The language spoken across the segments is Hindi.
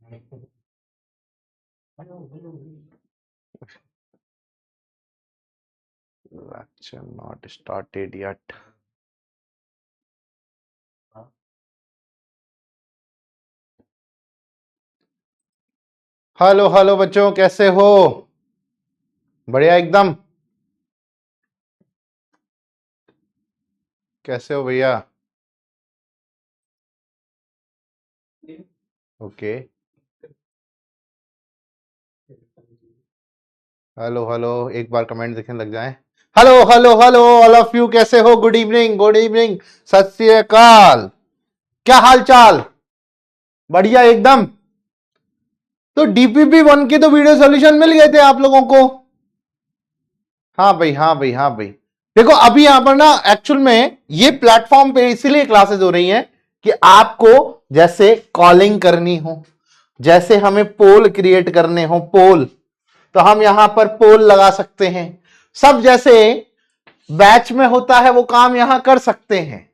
Lecture not started yet. Hello hello बच्चों, कैसे हो? बढ़िया एकदम। कैसे हो भैया? ओके। हेलो हेलो, एक बार कमेंट दिखने लग जाए। Hello hello hello all of you, कैसे हो? गुड इवनिंग, गुड इवनिंग, सत श्री अकाल। क्या हाल चाल? बढ़िया एकदम। तो डीपीपी 1 के तो वीडियो सॉल्यूशन मिल गए थे आप लोगों को? हाँ भाई, हाँ भाई, हाँ भाई। देखो अभी यहां पर ना एक्चुअल में ये प्लेटफॉर्म पे इसीलिए क्लासेस हो रही हैं कि आपको जैसे कॉलिंग करनी हो, जैसे हमें पोल क्रिएट करने हो, पोल, तो हम यहां पर पोल लगा सकते हैं। सब जैसे बैच में होता है वो काम यहां कर सकते हैं।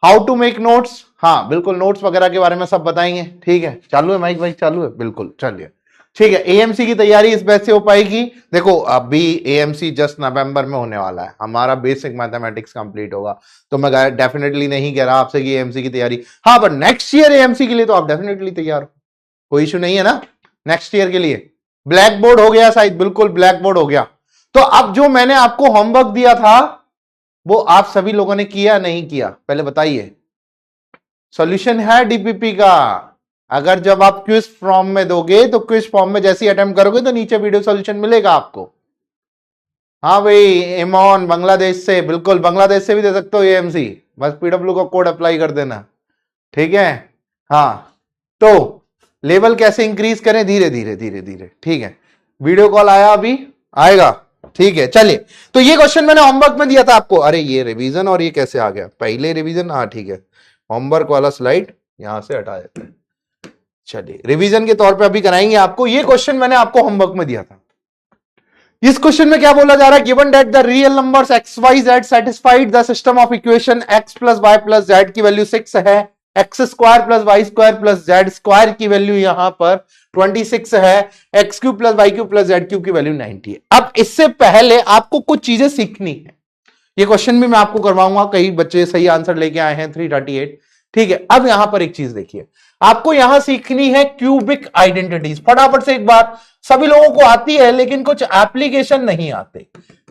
हाउ टू मेक नोट्स, हाँ बिल्कुल, नोट्स वगैरह के बारे में सब बताएंगे। ठीक है, चालू है माइक? वाइक चालू है? बिल्कुल, चलिए ठीक है। एएमसी की तैयारी इस बैच से हो पाएगी। देखो अभी एएमसी जस्ट नवंबर में होने वाला है, हमारा बेसिक मैथमेटिक्स कंप्लीट होगा, तो मैं डेफिनेटली नहीं कह रहा आपसे कि एएमसी की तैयारी, हाँ बट नेक्स्ट ईयर एएमसी के लिए तो आप डेफिनेटली तैयार हो, कोई इशू नहीं है ना नेक्स्ट ईयर के लिए। ब्लैक बोर्ड हो गया शायद, बिल्कुल ब्लैक बोर्ड हो गया। तो अब जो मैंने आपको होमवर्क दिया था वो आप सभी लोगों ने किया नहीं किया, पहले बताइए। सॉल्यूशन है डीपीपी का। अगर जब आप क्विज फॉर्म में दोगे तो क्विज फॉर्म में जैसे ही अटेम्प्ट करोगे तो नीचे वीडियो सॉल्यूशन मिलेगा आपको। हाँ भाई, इमोन बांग्लादेश से, बिल्कुल बांग्लादेश से भी दे सकते हो एएमसी, बस पीडब्ल्यू का कोड अप्लाई कर देना। ठीक है, हाँ। तो लेवल कैसे इंक्रीज करें? धीरे धीरे धीरे धीरे, ठीक है। वीडियो कॉल आया, अभी आएगा, ठीक है। चलिए, तो ये क्वेश्चन मैंने होमवर्क में दिया था आपको। अरे ये रिवीजन और ये कैसे आ गया? पहले रिवीजन, हाँ ठीक है, होमवर्क वाला स्लाइड यहां से हटा देते हैं। चलिए, रिवीजन के तौर पे अभी कराएंगे आपको। ये क्वेश्चन मैंने आपको होमवर्क में दिया था। इस क्वेश्चन में क्या बोला जा रहा है? Given that the real numbers x y z satisfied the system of equation x plus y plus z की वैल्यू 6 है, x square plus y square plus z square की वैल्यू यहां पर 26 है, x cube plus y cube plus z cube की वैल्यू 90 है। अब इससे पहले आपको कुछ चीजें सीखनी है। ये क्वेश्चन भी मैं आपको करवाऊंगा, कई बच्चे सही आंसर लेके आए हैं 338। ठीक है, अब यहां पर एक चीज देखिए, आपको यहां सीखनी है क्यूबिक आइडेंटिटीज। फटाफट से एक बात, सभी लोगों को आती है लेकिन कुछ एप्लीकेशन नहीं आते।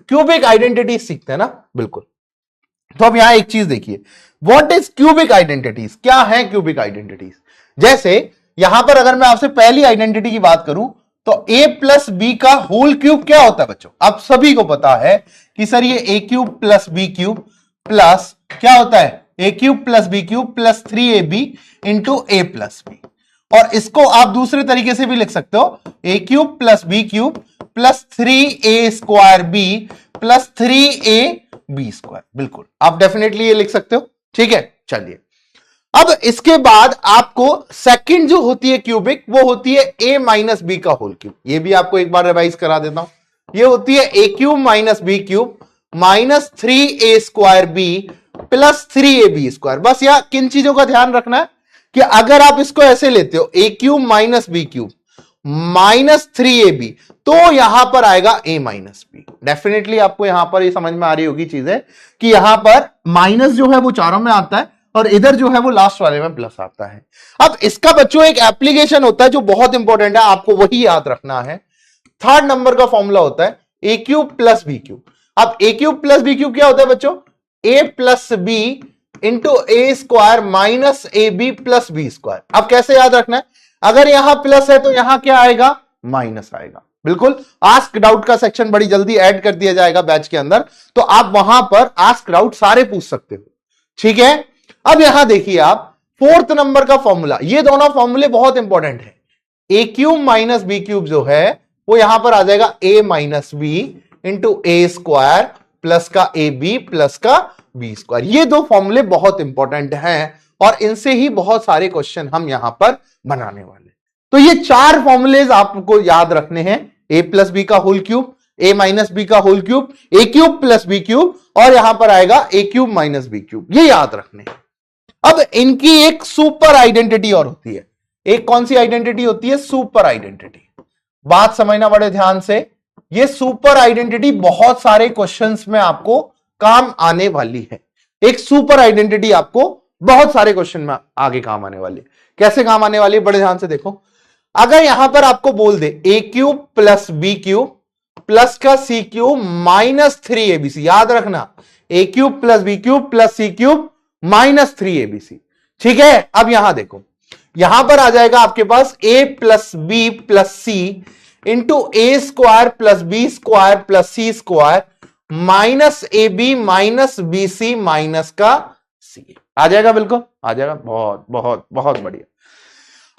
क्यूबिक आइडेंटिटीज सीखते हैं ना, बिल्कुल। तो अब यहां एक चीज देखिए, व्हाट इज क्यूबिक आइडेंटिटीज? क्या है क्यूबिक आइडेंटिटीज? जैसे यहां पर अगर मैं आपसे पहली आइडेंटिटी की बात करूं तो a प्लस बी का होल क्यूब क्या होता है बच्चों? आप सभी को पता है कि सर ये a cube plus b cube plus क्या होता है? a cube plus b cube plus 3ab into a plus b. और इसको आप दूसरे तरीके से भी लिख सकते हो, a cube plus b cube plus 3a square b plus 3a b square. बिल्कुल, आप डेफिनेटली ये लिख सकते हो। ठीक है, चलिए। अब इसके बाद आपको सेकंड जो होती है क्यूबिक, वो होती है a माइनस बी का होल क्यूब। ये भी आपको एक बार रिवाइज करा देता हूं। ये होती है a cube minus b cube minus 3a square b plus 3ab square. बस यहां किन चीजों का ध्यान रखना है कि अगर आप इसको ऐसे लेते हो a cube minus b cube minus 3ab, तो यहां पर आएगा a माइनस बी। डेफिनेटली आपको यहां पर ये समझ में आ रही होगी चीजें कि यहां पर माइनस जो है वो चारों में आता है और इधर जो है वो लास्ट वाले में प्लस आता है। अब इसका बच्चों एक एप्लीकेशन होता है जो बहुत इंपॉर्टेंट है, आपको वही याद रखना है। थर्ड नंबर का फॉर्मूला होता है a cube plus b cube. अब a cube plus b cube क्या होता है बच्चों? A plus b into A square minus A B plus B square. अब कैसे याद रखना है? अगर यहां प्लस है तो यहां क्या आएगा? माइनस आएगा। बिल्कुल, आस्क डाउट का सेक्शन बड़ी जल्दी ऐड कर दिया जाएगा बैच के अंदर, तो आप वहां पर आस्क डाउट सारे पूछ सकते हो। ठीक है, अब यहां देखिए आप फोर्थ नंबर का फॉर्मूला, ये दोनों फॉर्मूले बहुत इंपॉर्टेंट है। A cube minus b cube जो है वो यहां पर आ जाएगा ए माइनस बी इंटू ए स्क्वायर प्लस का ए बी प्लस का बी स्क्वायर। ये दो फॉर्मूले बहुत इंपॉर्टेंट हैं और इनसे ही बहुत सारे क्वेश्चन हम यहां पर बनाने वाले। तो ये चार फॉर्मूलेज आपको याद रखने हैं, ए प्लस बी का होल क्यूब, ए माइनस बी का होल क्यूब, ए क्यूब प्लस बी क्यूब, और यहां पर आएगा ए क्यूब माइनस बी क्यूब। ये याद रखने हैं। अब इनकी एक सुपर आइडेंटिटी और होती है, एक कौन सी आइडेंटिटी होती है? Super identity. बात समझना बड़े ध्यान से, ये सुपर आइडेंटिटी बहुत सारे क्वेश्चंस में आपको काम आने वाली है। एक सुपर आइडेंटिटी आपको बहुत सारे क्वेश्चन में आगे काम आने वाली है। कैसे काम आने वाली है? बड़े ध्यान से देखो। अगर यहां पर आपको बोल दे a cube plus b cube plus का सी क्यूब माइनस 3abc, याद रखना a cube plus b cube plus c cube minus 3abc। ठीक है, अब यहां देखो, यहां पर आ जाएगा आपके पास a plus B plus C into A square plus B square plus C square minus A B minus B C minus का सी। आ जाएगा? बिल्कुल आ जाएगा। बहुत बहुत बहुत बढ़िया।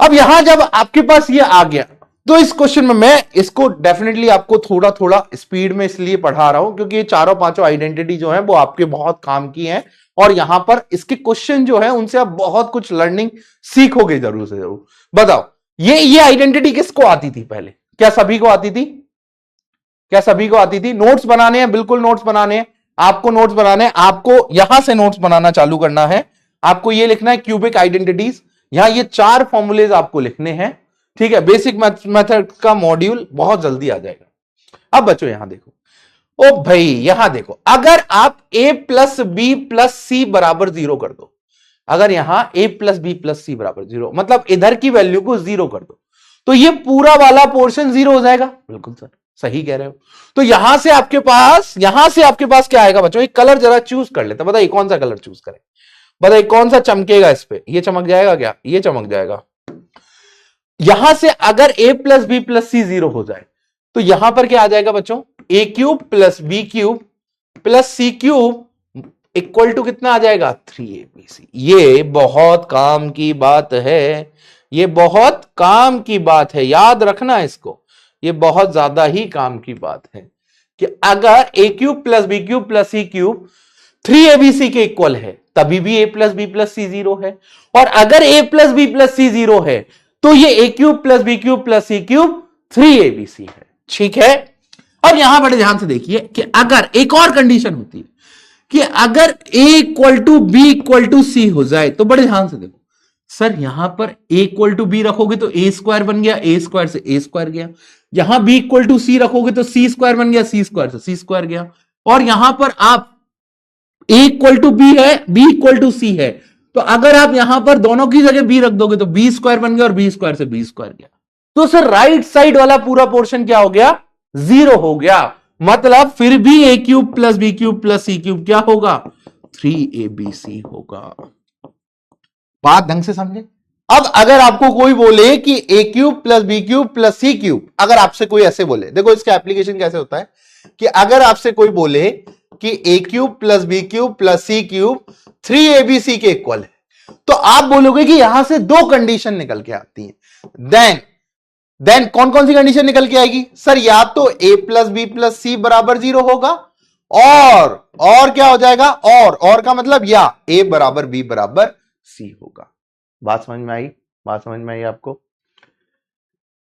अब यहां जब आपके पास ये आ गया तो इस क्वेश्चन में मैं इसको डेफिनेटली आपको थोड़ा थोड़ा स्पीड में इसलिए पढ़ा रहा हूं क्योंकि ये चारों पांचों आइडेंटिटी जो है वो आपके बहुत काम की हैं और यहां पर इसके क्वेश्चन जो है उनसे आप बहुत कुछ लर्निंग सीखोगे जरूर से जरूर। बताओ, ये आइडेंटिटी किसको आती थी पहले? क्या सभी को आती थी? क्या सभी को आती थी? नोट्स बनाने हैं, बिल्कुल नोट्स बनाने हैं। आपको नोट्स बनाने हैं, आपको यहां से नोट्स बनाना चालू करना है। आपको ये लिखना है क्यूबिक आइडेंटिटीज, यहां ये 4 फॉर्मूलेज आपको लिखने हैं। ठीक है, बेसिक मेथड का मॉड्यूल बहुत जल्दी आ जाएगा। अब बच्चों यहां देखो, ओ भाई यहां देखो, अगर आप a plus B plus c बराबर 0 कर दो, अगर यहां a plus B plus c बराबर 0 मतलब इधर की वैल्यू को 0 कर दो तो ये पूरा वाला पोर्शन 0 हो जाएगा। बिल्कुल सर, सही कह रहे हो। तो यहां से आपके पास क्या आएगा बच्चों? एक कलर जरा चूज कर लेते, बताइए कौन सा कलर चूज करें? बताइए कौन सा चमकेगा इस पे? ये चमक जाएगा क्या? ये चमक जाएगा। यहां से अगर a plus B plus c 0 हो जाए तो यहां पर क्या आ जाएगा बच्चों? A cube plus b cube plus c cube equal to कितना आ जाएगा? 3abc। ये बहुत काम की बात है, ये बहुत काम की बात है, याद रखना इसको। ये बहुत ज्यादा ही काम की बात है कि अगर a cube plus b cube plus c cube 3abc के इक्वल है तभी भी a plus B plus c 0 है, और अगर a plus B plus c 0 है तो ये a cube plus b cube plus c cube 3abc है। ठीक है, अब यहां बड़े ध्यान से देखिए कि अगर एक और कंडीशन होती है कि अगर a equal to b equal to c हो जाए तो बड़े ध्यान से देखो, सर यहां पर a इक्वल टू बी रखोगे तो a स्क्वायर बन गया, a स्क्वायर से a स्क्वायर गया। यहां b इक्वल टू सी रखोगे तो c स्क्वायर बन गया, c स्क्वायर से c स्क्वायर गया। और यहां पर आप a इक्वल टू बी है, b इक्वल टू सी है, तो अगर आप यहां पर दोनों की जगह b रख दोगे तो b स्क्वायर बन गया और b स्क्वायर से b स्क्वायर गया। तो सर राइट साइड वाला पूरा पोर्शन क्या हो गया? 0 हो गया। मतलब फिर भी a cube plus b cube plus c cube क्या होगा? 3abc होगा। बात ढंग से समझे? अब अगर आपको कोई बोले कि a cube plus b cube plus c cube, अगर आपसे कोई ऐसे बोले, देखो इसका एप्लीकेशन कैसे होता है कि अगर आपसे कोई बोले कि a cube plus b cube plus c cube 3abc के इक्वल है तो आप बोलोगे कि यहां से 2 कंडीशन निकल के आती हैं। देन कौन कौन सी कंडीशन निकल के आएगी? सर या तो a plus B plus c बराबर 0 होगा और क्या हो जाएगा? और का मतलब या a बराबर b बराबर c होगा। बात समझ में आई? बात समझ में आई आपको?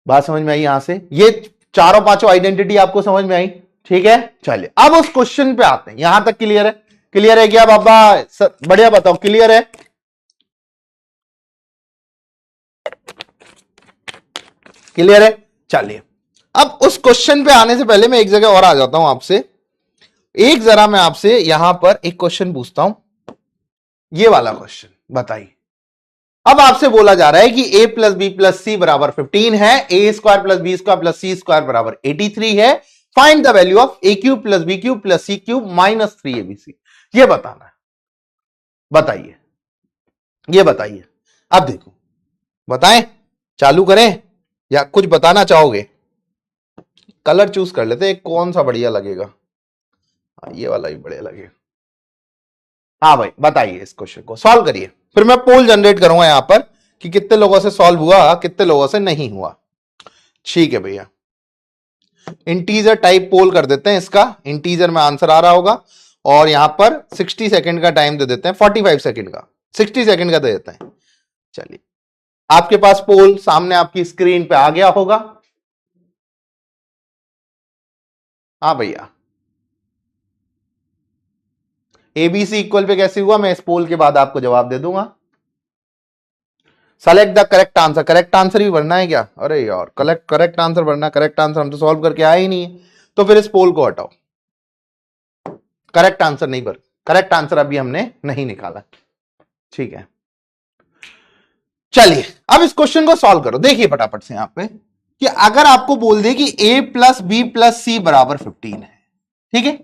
बात समझ में आई? यहां से ये चारों पांचों आइडेंटिटी आपको समझ में आई? ठीक है, चलिए अब उस क्वेश्चन पे आते हैं। यहां तक क्लियर है? क्लियर है क्या बाबा? बढ़िया, बताओ क्लियर है? क्लियर है? चलिए अब उस क्वेश्चन पे आने से पहले मैं एक जगह और आ जाता हूं आपसे। एक जरा मैं आपसे यहां पर एक क्वेश्चन पूछता हूं, ये वाला क्वेश्चन बताइए। अब आपसे बोला जा रहा है कि a plus B plus c बराबर 15 है, a square plus B square plus C square बराबर 83 है। Find the value of a cube plus b cube plus c cube minus 3abc। ये बताना है। बताइए, ये बताइए। अब देखो, बताएं, चालू करें या कुछ बताना चाहोगे? कलर चूज कर लेते हैं, कौन सा बढ़िया लगेगा? ये वाला भी बढ़िया लगेगा। हाँ भाई बताइए, इस क्वेश्चन को सॉल्व करिए, फिर मैं पोल जनरेट करूंगा यहां पर कि कितने लोगों से सॉल्व हुआ, कितने लोगों से नहीं हुआ। ठीक है भैया, इंटीजर टाइप पोल कर देते हैं इसका, इंटीजर में आंसर आ रहा होगा। और यहां पर 60 सेकंड का टाइम दे देते हैं, 45 सेकंड का, 60 सेकंड का दे देते हैं। चलिए, आपके पास पोल सामने आपकी स्क्रीन पे आ गया होगा। हाँ भैया, एबीसी इक्वल पे कैसे हुआ मैं इस पोल के बाद आपको जवाब दे दूंगा। Select the correct answer. Correct answer भी भरना है क्या? अरे यार करेक्ट आंसर भरना। करेक्ट आंसर हम तो सॉल्व करके आए ही नहीं है, तो फिर इस पोल को हटाओ। करेक्ट आंसर नहीं भर, करेक्ट आंसर अभी हमने नहीं निकाला। ठीक है, चलिए अब इस क्वेश्चन को सॉल्व करो। देखिए फटाफट से यहां पे कि अगर आपको बोल दे कि a plus B plus c बराबर 15 है, ठीक है,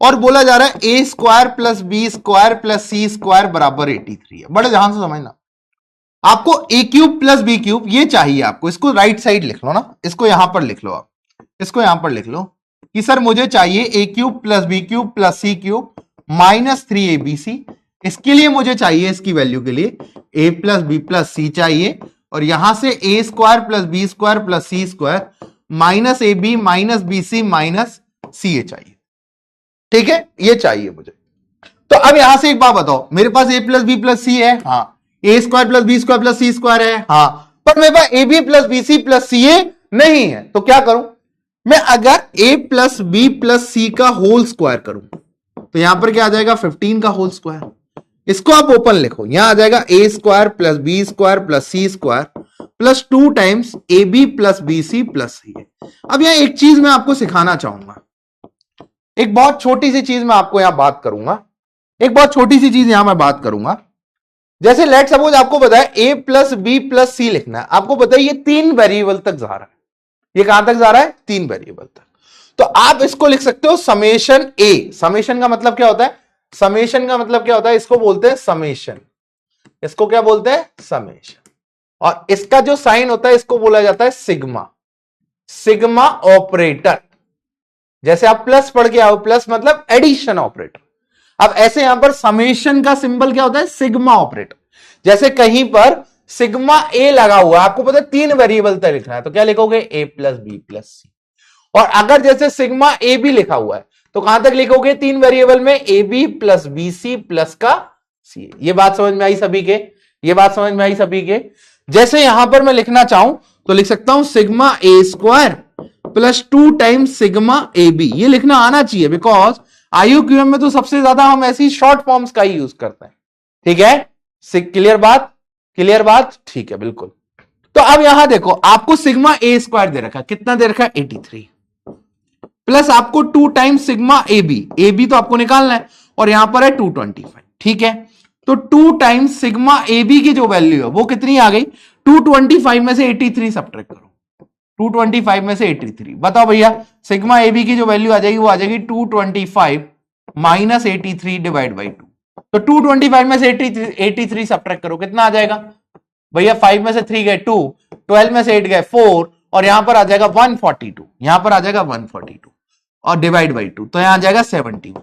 और बोला जा रहा है a square plus B square plus C square बराबर 83 है। बड़े ध्यान से समझना, आपको a cube plus b cube ये चाहिए आपको। इसको राइट साइड लिख लो ना, इसको यहां पर लिख लो, आप इसको यहां पर लिख लो कि सर मुझे चाहिए a cube plus b cube plus c cube minus 3abc। इसके लिए मुझे चाहिए, इसकी वैल्यू के लिए a plus B plus c चाहिए, और यहां से a square plus B square plus C square minus A B minus B C minus c a चाहिए। ठीक है, ये चाहिए मुझे। तो अब यहां से एक बात बताओ, मेरे पास a plus B plus c है, हाँ, a square plus B square plus C square है, हाँ, पर मेरे पास a B plus B C plus c a नहीं है। तो क्या करूं मैं? अगर a plus B plus c का होल स्क्वायर करूं तो यहां पर क्या आ जाएगा? 15 का होल स्क्वायर। इसको आप ओपन लिखो, यहां आ जाएगा a square plus B square plus C square plus 2 times a B plus B C plus c a. अब यहां एक चीज मैं आपको सिखाना चाहूंगा, एक बहुत छोटी सी चीज मैं आपको यहां बात करूंगा, एक बहुत छोटी सी चीज यहां मैं बात करूंगा। जैसे लेट सपोज आपको बताया ए प्लस बी प्लस सी लिखना है, आपको बताइए ये 3 वेरिएबल तक जा रहा है। ये कहां तक जा रहा है? 3 वेरिएबल तक। तो आप इसको लिख सकते हो समेशन ए। समेशन का मतलब क्या होता है? समेशन का मतलब क्या होता है? इसको बोलते हैं समेशन। इसको क्या बोलते हैं? समेशन। और इसका जो साइन होता है इसको बोला जाता है सिग्मा। Sigma operator. जैसे आप प्लस पढ़ के आओ, प्लस मतलब एडिशन ऑपरेटर। अब ऐसे यहां पर समेशन का सिंबल क्या होता है? Sigma operator. जैसे कहीं पर सिग्मा ए लगा हुआ है, आपको पता है 3 वेरिएबल तक लिखना है, तो क्या लिखोगे? ए प्लस बी प्लस सी। और अगर जैसे सिग्मा ए बी लिखा हुआ है तो कहां तक लिखोगे? 3 वेरिएबल में A B plus B C plus का सी। ये बात समझ में आई सभी के? ये बात समझ में आई सभी के? जैसे यहां पर मैं लिखना चाहूं तो लिख सकता हूं sigma a square plus 2 times sigma a b. ये लिखना आना चाहिए, बिकॉज आईयूक्यूएम में तो सबसे ज्यादा हम ऐसी शॉर्ट फॉर्म्स का ही यूज करते हैं। ठीक है, क्लियर बात? क्लियर बात? ठीक है, बिल्कुल। तो अब यहां देखो, आपको सिग्मा ए स्क्वायर दे रखा है, कितना दे रखा है? 83 प्लस आपको 2 times sigma a b. A b तो आपको निकालना है, और यहां पर है 225। ठीक है, तो 2 टाइम्स सिग्मा ए बी की जो वैल्यू है वो कितनी आ गई? 225 में से 83 सब्ट्रैक्ट करो। 225 में से 83, बताओ भैया सिग्मा ए बी की जो वैल्यू आ जाएगी वो आ जाएगी 225 माइनस 83 डिवाइड बाई 2। तो 225 में से 83 सब्ट्रैक्ट करो, कितना आ जाएगा भैया? 5 में से 3 गए 2, 12 में से 8 गए 4, और यहां पर आ जाएगा 142। यहां पर आ जाएगा 142 और डिवाइड बाई 2, तो यहां आ जाएगा 71।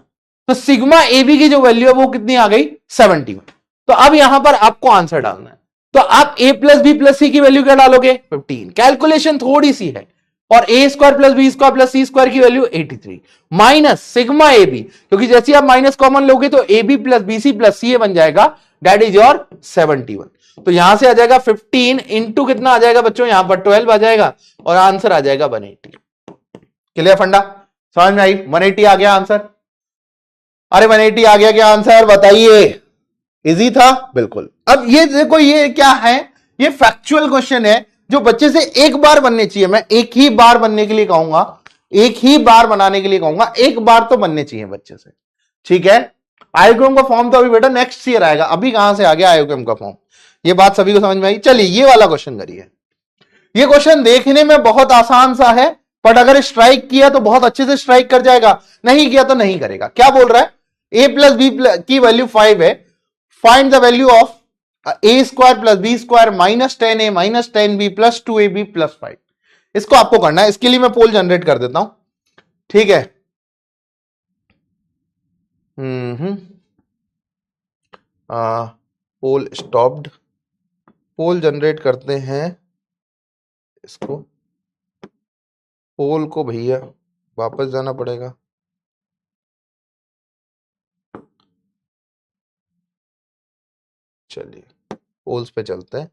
तो सिग्मा ए बी की जो वैल्यू है वो कितनी आ गई? 71। तो अब यहां पर आपको आंसर डालना है, तो आप a प्लस बी प्लस सी की वैल्यू क्या डालोगे? 15। कैलकुलेशन थोड़ी सी है, और a square plus B square plus C square की value 83 minus sigma a b, क्योंकि जैसे आप माइनस कॉमन लोगे तो a B plus B C plus c a बन जाएगा, दैट इज योर 71। तो यहां से आ जाएगा 15 इंटू कितना आ जाएगा बच्चों? यहां पर 12 आ जाएगा, और आंसर आ जाएगा 180। क्लियर फंडा? समझ में आई? 180 आ गया आंसर। अरे 180 आ गया क्या आंसर? बताइए। इजी था? बिल्कुल। अब ये देखो, ये क्या है? ये फैक्चुअल क्वेश्चन है जो बच्चे से एक बार बनने चाहिए। मैं एक ही बार बनने के लिए कहूंगा, एक ही बार बनाने के लिए कहूंगा, एक बार तो बनने चाहिए बच्चे से। ठीक है, आईओक्यूएम का फॉर्म तो अभी बेटा नेक्स्ट ईयर आएगा, अभी कहां से आ गया आईओक्यूएम का फॉर्म? ये बात सभी को समझ में आई? चलिए ये वाला क्वेश्चन करिए। ये क्वेश्चन देखने में बहुत आसान सा है, बट अगर स्ट्राइक किया तो बहुत अच्छे से स्ट्राइक कर जाएगा, नहीं किया तो नहीं करेगा। क्या बोल रहा है? ए प्लस बी की वैल्यू 5 है, find the value of A square plus B square minus 10a minus 10b plus 2ab plus 5। इसको आपको करना है, इसके लिए मैं पोल जनरेट कर देता हूं। ठीक है, पोल स्टॉप्ड। पोल जनरेट करते हैं, इसको पोल को भैया वापस जाना पड़ेगा। चलिए पोल्स पे चलते हैं,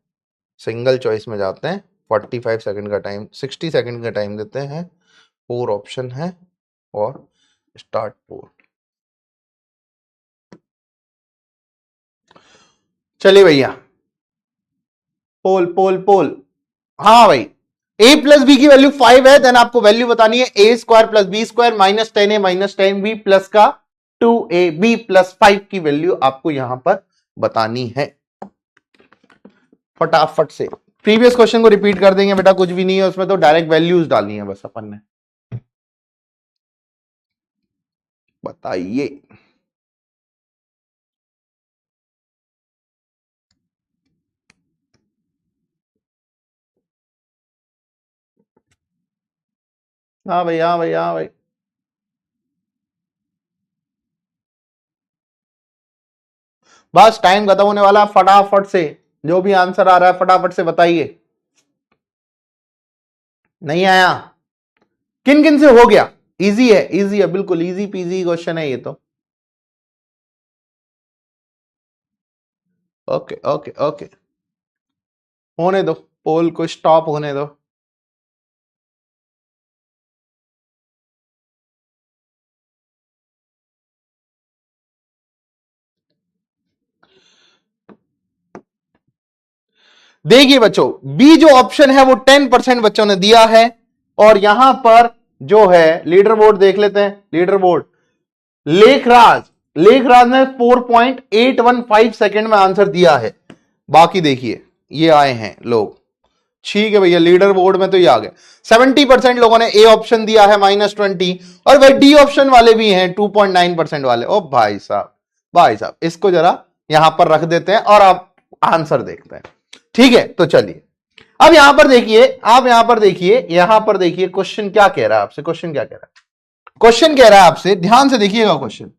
सिंगल चॉइस में जाते हैं। 45 सेकंड का टाइम, 60 सेकंड का टाइम देते हैं। 4 ऑप्शन है और स्टार्ट पोल। चलिए भैया, पोल पोल पोल, हाँ भाई, a प्लस बी की वैल्यू 5 है, देन आपको वैल्यू बतानी है a square plus B square minus 10a minus 10b plus का 2ab प्लस 5 की वैल्यू आपको यहां पर बतानी है। फटाफट से प्रीवियस क्वेश्चन को रिपीट कर देंगे बेटा, कुछ भी नहीं है उसमें, तो डायरेक्ट वैल्यूज डालनी है बस अपन ने। बताइए। हाँ भाई, हाँ भाई, हाँ भाई, बस टाइम खत्म होने वाला, फटाफट से जो भी आंसर आ रहा है फटाफट से बताइए। नहीं आया? किन किन से हो गया? इजी है, इजी है, बिल्कुल इजी पीजी क्वेश्चन है ये तो। ओके ओके ओके, होने दो, पोल को स्टॉप होने दो। देखिए बच्चों, बी जो ऑप्शन है वो 10% बच्चों ने दिया है, और यहां पर जो है लीडर बोर्ड देख लेते हैं। लीडर बोर्ड, लेखराज, लेखराज ने 4.815 सेकेंड में आंसर दिया है। बाकी देखिए ये आए हैं लोग, ठीक है भैया, लीडर बोर्ड में तो ये आ गए। 70% लोगों ने ए ऑप्शन दिया है -20, और वह डी ऑप्शन वाले भी हैं 2.9% वाले। ओ भाई साहब, भाई साहब, इसको जरा यहां पर रख देते हैं और आप आंसर देखते हैं, ठीक है? तो चलिए अब यहां पर देखिए, आप यहां पर देखिए, यहां पर देखिए क्वेश्चन क्या कह रहा है आपसे। क्वेश्चन क्या कह रहा है? क्वेश्चन कह रहा है आपसे, ध्यान से देखिएगा क्वेश्चन।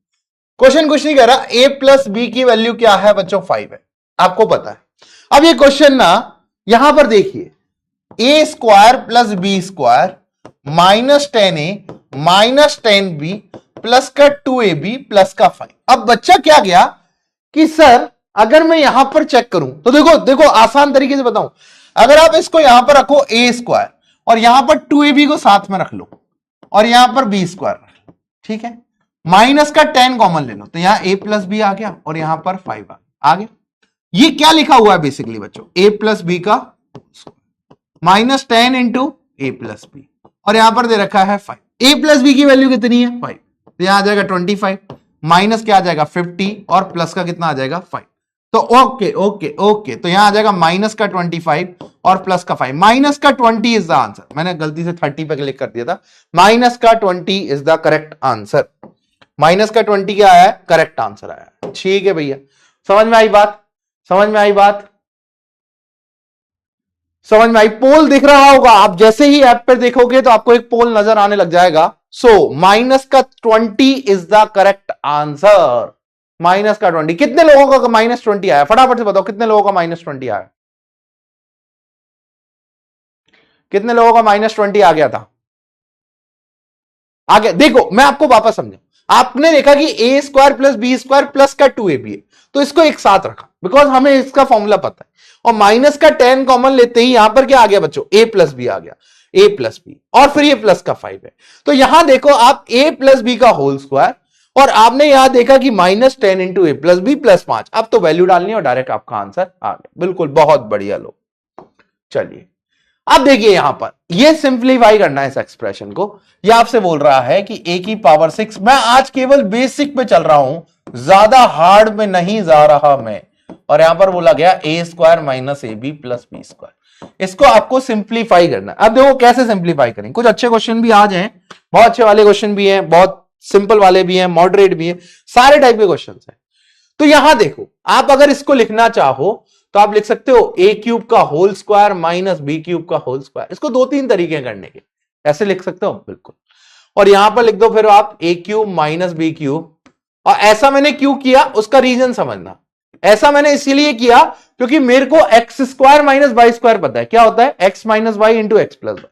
क्वेश्चन कुछ नहीं कह रहा, ए प्लस बी की वैल्यू क्या है बच्चों? 5 है, आपको पता है। अब ये क्वेश्चन ना, यहां पर देखिए, a square plus B square -10a minus 10b plus का 2ab प्लस का 5। अब बच्चा क्या गया कि सर अगर मैं यहां पर चेक करूं तो देखो देखो, आसान तरीके से बताऊं, अगर आप इसको यहां पर रखो ए स्क्वायर, और यहां पर 2ab को साथ में रख लो, और यहां पर बी स्क्वायर रख लो, ठीक है? माइनस का 10 कॉमन ले लो, तो यहां a प्लस बी आ गया, और यहां पर 5 आ गया। ये क्या लिखा हुआ है बेसिकली बच्चों? a प्लस बी का -10 इंटू ए प्लस बी, और यहां पर दे रखा है 5। a प्लस बी की वैल्यू कितनी है? 5, तो यहां आ जाएगा 25, माइनस क्या आ जाएगा 50, और प्लस का कितना आ जाएगा 5। तो ओके ओके ओके, तो यहां आ जाएगा माइनस का 25 और प्लस का 5। माइनस का 20 इज द आंसर, मैंने गलती से 30 पे क्लिक कर दिया था। माइनस का 20 is the correct answer. Minus का 20 क्या आया है? करेक्ट आंसर आया। ठीक है भैया, समझ में आई बात? समझ में आई बात? समझ में आई? पोल दिख रहा होगा, आप जैसे ही ऐप पर देखोगे तो आपको एक पोल नजर आने लग जाएगा। सो माइनस का 20 is the correct answer. Minus का 20, कितने लोगों का -20 आया? फटाफट से बताओ, कितने लोगों का -20 आया? कितने लोगों का -20 आ गया था? आ गया। देखो मैं आपको वापस समझाऊं, आपने देखा कि a square plus B square plus का 2ab है, तो इसको एक साथ रखा बिकॉज हमें इसका फॉर्मूला पता है, और माइनस का 10 कॉमन लेते ही यहां पर क्या आ गया बच्चों? a प्लस बी आ गया, a प्लस बी, और फिर ये प्लस का 5 है। तो यहां देखो आप a प्लस बी का होल स्क्वायर, और आपने यहां देखा कि -10 into a plus B plus 5। अब तो वैल्यू डालनी है और डायरेक्ट आपका आंसर आ गया। बिल्कुल, बहुत बढ़िया लोग। चलिए अब देखिए, यहां पर ये सिंप्लीफाई करना है इस एक्सप्रेशन को। ये आपसे बोल रहा है कि a की पावर 6, मैं आज केवल बेसिक पे चल रहा हूं, ज्यादा हार्ड में नहीं जा रहा मैं। और यहां पर बोला गया a square minus A B plus B square, इसको आपको सिंप्लीफाई करना है। अब देखो कैसे सिंप्लीफाई करें। कुछ अच्छे क्वेश्चन भी आ जाए, बहुत अच्छे वाले क्वेश्चन भी हैं, बहुत सिंपल वाले भी हैं, मॉडरेट भी हैं, सारे टाइप के क्वेश्चन हैं। तो यहां देखो, आप अगर इसको लिखना चाहो तो आप लिख सकते हो a क्यूब का whole square minus b cube का होल स्क्वायर। इसको 2-3 तरीके करने के, ऐसे लिख सकते हो बिल्कुल। और यहां पर लिख दो फिर आप a cube minus b cube. और ऐसा मैंने क्यों किया उसका रीजन समझना। ऐसा मैंने इसीलिए किया क्योंकि मेरे को x square minus y square पता है क्या होता है, x minus y into x plus y.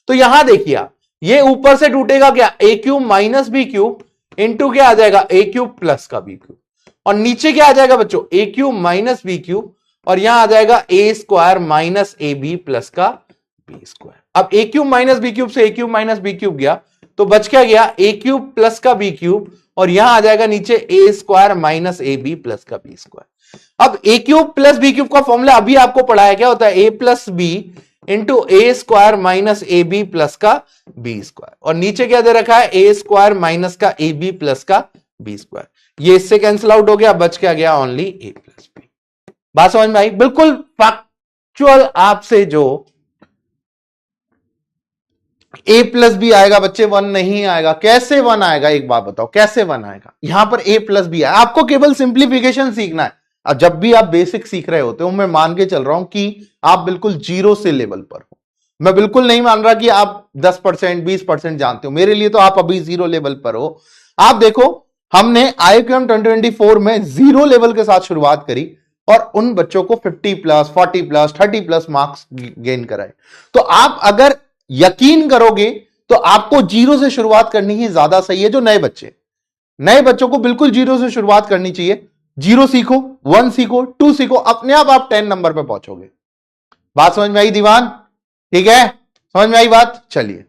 तो यहां देखिए आप, ये ऊपर से टूटेगा क्या, a cube minus b cube into क्या आ जाएगा, a क्यूब प्लस का बी क्यूब, और नीचे क्या आ जाएगा बच्चों, a cube minus b cube, और यहां आ जाएगा a square minus A B plus का बी स्क्वायर। अब a cube minus b cube से a cube minus b cube गया, तो बच क्या गया, a क्यूब प्लस का बी क्यूब, और यहां आ जाएगा नीचे a square minus A B plus का बी स्क्वायर। अब a cube plus b cube का फॉर्मूला अभी आपको पढ़ाया, क्या होता है, a plus b into A square minus A B plus का बी स्क्वायर, और नीचे क्या दे रखा है, ए स्क्वायर माइनस का ए बी प्लस का बी स्क्वायर। ये इससे कैंसिल आउट हो गया, बच क्या गया, ओनली ए प्लस बी। बात समझ में आई? बिल्कुल फैक्चुअल आपसे जो ए प्लस बी आएगा बच्चे, वन नहीं आएगा। कैसे वन आएगा, एक बात बताओ, कैसे वन आएगा? यहां पर ए प्लस बी आया, आपको केवल सिंप्लीफिकेशन सीखना है। अब जब भी आप बेसिक सीख रहे होते हो, मैं मान के चल रहा हूं कि आप बिल्कुल जीरो से लेवल पर हो। मैं बिल्कुल नहीं मान रहा कि आप 10% 20% जानते हो, मेरे लिए तो आप अभी जीरो लेवल पर हो। आप देखो, हमने IIQM 2024 में जीरो लेवल के साथ शुरुआत करी और उन बच्चों को 50 plus 40 plus 30 plus marks gain कराए। तो आप अगर यकीन करोगे तो आपको जीरो से शुरुआत करनी ही ज्यादा सही है। जो नए बच्चों को बिल्कुल जीरो से शुरुआत करनी चाहिए। जीरो सीखो, 1 सीखो, 2 सीखो, अपने आप 10 नंबर पे पहुंचोगे। बात समझ में आई दीवान? ठीक है, समझ में आई बात? चलिए,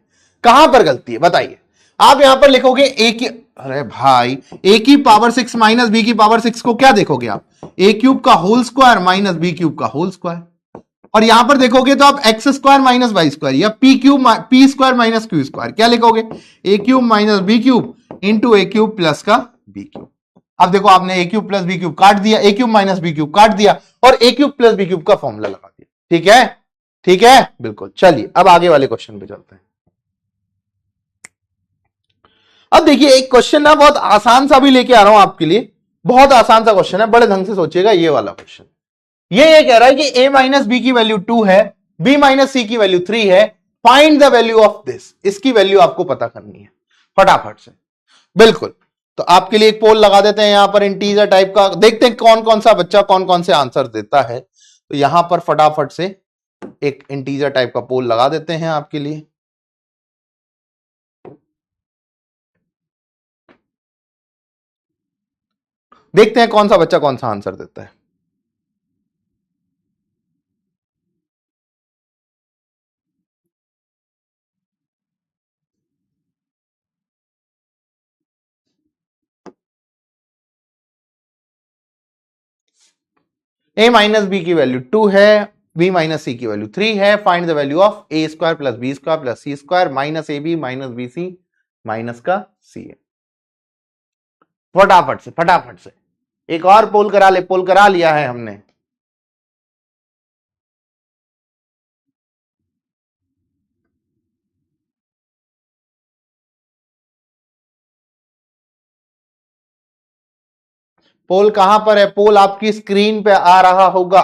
कहां पर गलती है बताइए। आप यहां पर लिखोगे ए की, अरे भाई, ए की पावर 6 माइनस बी की पावर 6 को क्या देखोगे आप, ए क्यूब का whole square minus b cube का होल स्क्वायर। और यहां पर देखोगे तो आप x square minus y square या p square minus q square, क्या लिखोगे, a cube minus b cube into a cube plus का बी क्यूब। अब देखो, आपने a cube plus b cube काट दिया, a cube minus b cube काट दिया और ए क्यूब प्लस बी क्यूब का फॉर्मूला लगा दिया। ठीक है, ठीक है, बिल्कुल। चलिए अब आगे वाले क्वेश्चन पे चलते हैं। अब देखिए, एक क्वेश्चन ना बहुत आसान सा भी लेके आ रहा हूं आपके लिए, बहुत आसान सा क्वेश्चन है, बड़े ढंग से सोचिएगा। ये वाला क्वेश्चन ये कह रहा है कि a माइनस बी की वैल्यू 2 है, b माइनस सी की वैल्यू 3 है, find the value of this. इसकी वैल्यू आपको पता करनी है फटाफट से। बिल्कुल, तो आपके लिए एक पोल लगा देते हैं यहां पर इंटीजर टाइप का, देखते हैं कौन कौन सा बच्चा कौन कौन से आंसर देता है। तो यहां पर फटाफट से एक इंटीजर टाइप का पोल लगा देते हैं आपके लिए। देखते हैं कौन सा बच्चा कौन सा आंसर देता है। a माइनस बी की वैल्यू 2 है, b माइनस सी की वैल्यू 3 है, find the value of A square plus B square plus C square minus A B minus B C minus का सी है। फटाफट से एक और पोल करा ले, पोल करा लिया है हमने। पोल कहां पर है? पोल आपकी स्क्रीन पे आ रहा होगा,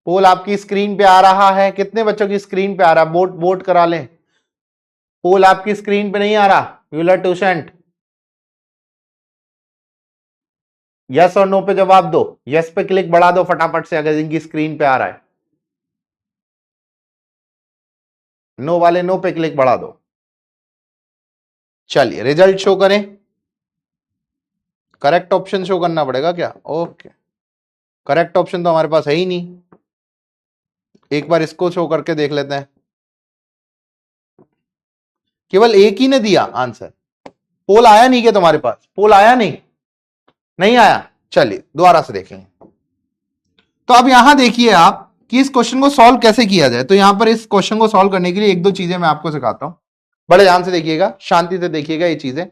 पोल आपकी स्क्रीन पे आ रहा है। कितने बच्चों की स्क्रीन पे आ रहा है? वोट करा लें। पोल आपकी स्क्रीन पे नहीं आ रहा, you will have to send. Yes और नो पे जवाब दो। यस पे क्लिक बढ़ा दो फटाफट से अगर इनकी स्क्रीन पे आ रहा है, नो वाले नो पे क्लिक बढ़ा दो। चलिए रिजल्ट शो करें। करेक्ट ऑप्शन शो करना पड़ेगा क्या? ओके, करेक्ट ऑप्शन तो हमारे पास है ही नहीं। एक बार इसको शो करके देख लेते हैं। केवल एक ही ने दिया आंसर, पोल आया नहीं क्या तुम्हारे पास? पोल आया नहीं आया। चलिए दोबारा से देखेंगे। तो अब यहां देखिए आप कि इस क्वेश्चन को सॉल्व कैसे किया जाए। तो यहां पर इस क्वेश्चन को सॉल्व करने के लिए एक दो चीजें मैं आपको सिखाता हूं, बड़े ध्यान से देखिएगा, शांति से देखिएगा। ये चीजें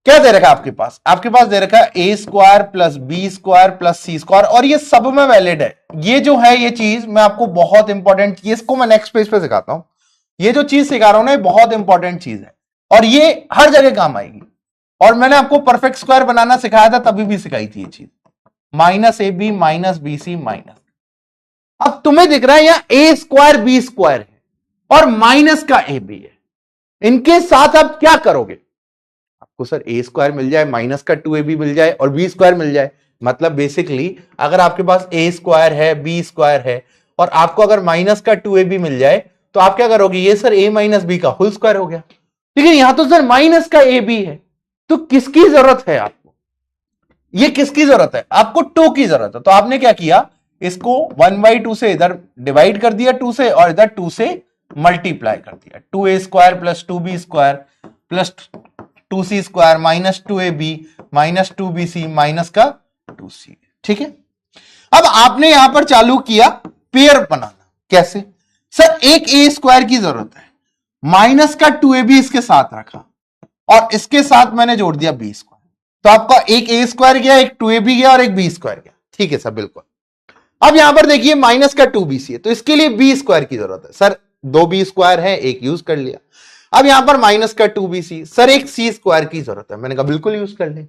क्या दे रखा है आपके पास? आपके पास दे रखा है a square plus B square plus C square, और ये सब में वैलिड है। ये जो है ये चीज मैं आपको बहुत इंपॉर्टेंट, इसको मैं नेक्स्ट पेज पे सिखाता हूं। ये जो चीज सिखा रहा हूं ना, ये बहुत इंपॉर्टेंट चीज है और ये हर जगह काम आएगी। और मैंने आपको परफेक्ट स्क्वायर बनाना सिखाया था, तभी भी सिखाई थी ये चीज, minus A B minus B C minus. अब तुम्हें दिख रहा है यहां ए स्क्वायर बी स्क्वायर है और माइनस का ए बी है। इनके साथ आप क्या करोगे? आपको सर ए स्क्वायर मिल जाए, माइनस का 2ab मिल जाए और बी स्क्वायर मिल जाए। मतलब बेसिकली अगर आपके पास ए स्क्वायर है, बी स्क्वायर है और आपको अगर माइनस का 2ab मिल जाए तो आप क्या करोगे? ये सर a माइनस बी का होल स्क्वायर हो गया। लेकिन यहां तो सर माइनस का ab है, तो किसकी जरूरत है आपको? ये किसकी जरूरत है? आपको 2 की जरूरत है। तो आपने क्या किया, इसको 1/2 से इधर डिवाइड कर दिया 2 से, और इधर 2 से मल्टीप्लाई कर दिया। 2a square plus 2b square plus 2c² minus 2ab minus 2bc minus का 2c। ठीक है, अब आपने यहां पर चालू किया पेयर बनाना। कैसे सर, एक a² की जरूरत है, माइनस का 2ab इसके साथ रखा और इसके साथ मैंने जोड़ दिया b², तो आपका एक a² गया, एक 2ab गया और एक b² गया। ठीक है सर, बिल्कुल। अब यहां पर देखिए माइनस का 2bc है, तो इसके लिए b² की जरूरत है। सर 2b² है, एक यूज कर लिया। अब यहां पर माइनस का 2bc, सर एक c² की जरूरत है, मैंने कहा बिल्कुल यूज कर ले।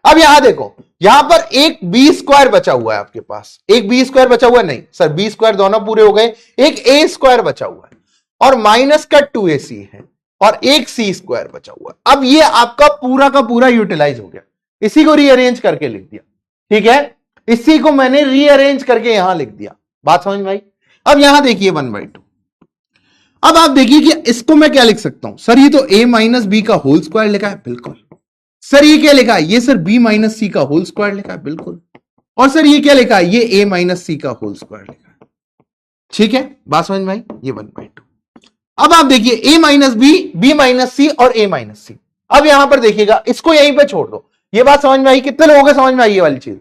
अब यहां देखो, यहां पर एक b² बचा हुआ है आपके पास, एक b² बचा हुआ है, नहीं सर b² दोनों पूरे हो गए, एक a² बचा हुआ है और माइनस का 2ac है और एक c² बचा हुआ है। अब ये आपका पूरा का पूरा यूटिलाइज हो गया, इसी को रीअरेंज करके लिख दिया। ठीक है, इसी को मैंने रीअरेंज करके यहां लिख दिया। बात समझ में आई? अब यहां देखिए 1/2। अब आप देखिए कि इसको मैं क्या लिख सकता हूं, सर ये तो a माइनस बी का होल स्क्वायर लिखा है, बिल्कुल। सर ये क्या लिखा है, ये सर b माइनस सी का होल स्क्वायर लिखा है, बिल्कुल। और सर ये क्या लिखा है, ये a माइनस सी का होल स्क्वायर लिखा है। ठीक है, बात समझ में आई? ये 1/2। अब आप देखिए a माइनस बी माइनस सी और a माइनस सी। अब यहां पर देखिएगा, इसको यहीं पे छोड़ दो। ये बात समझ में आई? कितने लोगों के समझ में आई ये वाली चीज?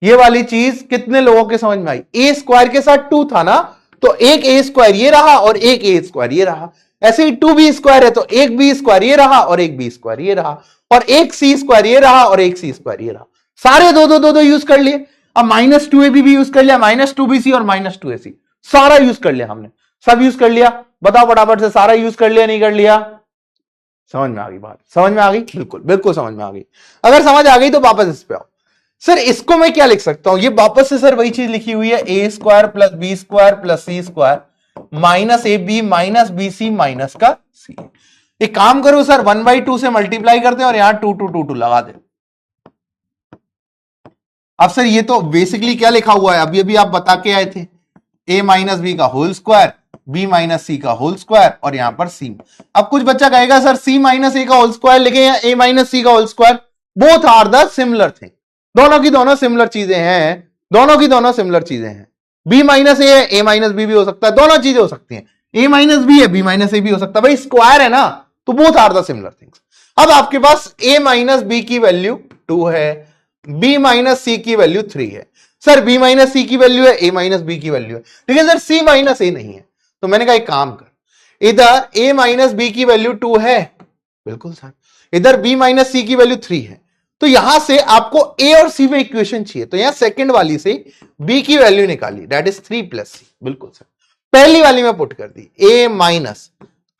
ये वाली चीज कितने लोगों के समझ में आई? a² के साथ 2 था ना, तो एक a² ये रहा और एक a² ये रहा। ऐसे ही 2b² है, तो एक b² ये रहा और एक b² ये रहा और एक c² ये रहा और एक c² ये रहा। सारे दो यूज कर लिए। अब माइनस 2ab भी यूज कर लिया, माइनस 2bc और माइनस 2ac सारा यूज कर लिया हमने, सब यूज कर लिया। बताओ फटाफट से, सारा यूज कर लिया नहीं कर लिया? समझ में आ गई बात? समझ में आ गई? बिल्कुल बिल्कुल समझ में आ गई। अगर समझ आ गई तो वापस इस पे आओ। सर इसको मैं क्या लिख सकता हूं, ये वापस से सर वही चीज लिखी हुई है, a² plus b² plus c² minus ab minus bc minus का c। एक काम करो सर, 1/2 से मल्टीप्लाई करते हैं और यहां 2 लगा दे। अब सर ये तो बेसिकली क्या लिखा हुआ है, अभी अभी आप बता के आए थे, a माइनस बी का whole square, b minus c का होल स्क्वायर और यहां पर c। अब कुछ बच्चा कहेगा सर c माइनस ए का होल स्क्वायर लिखे या a माइनस सी का whole square, both are the similar thing. दोनों की दोनों सिमिलर चीजें हैं, दोनों की दोनों सिमिलर चीजें हैं। b माइनस ए है, a माइनस बी भी हो सकता है, दोनों चीजें हो सकती हैं। a माइनस बी है, b माइनस ए भी हो सकता है, भाई स्क्वायर है ना, तो both are the similar things. अब आपके पास a माइनस बी की वैल्यू 2 है, b माइनस सी की वैल्यू 3 है। सर b माइनस सी की वैल्यू है, a माइनस बी की वैल्यू है, लेकिन सर c माइनस ए नहीं है। तो मैंने कहा एक काम कर, इधर a माइनस बी की वैल्यू 2 है, बिल्कुल सर, इधर b माइनस सी की वैल्यू 3 है, तो यहां से आपको a और c में इक्वेशन चाहिए, तो यहां सेकंड वाली से b की वैल्यू निकाली, दैट इज 3 प्लस सी। बिल्कुल सर, पहली वाली में पुट कर दी a माइनस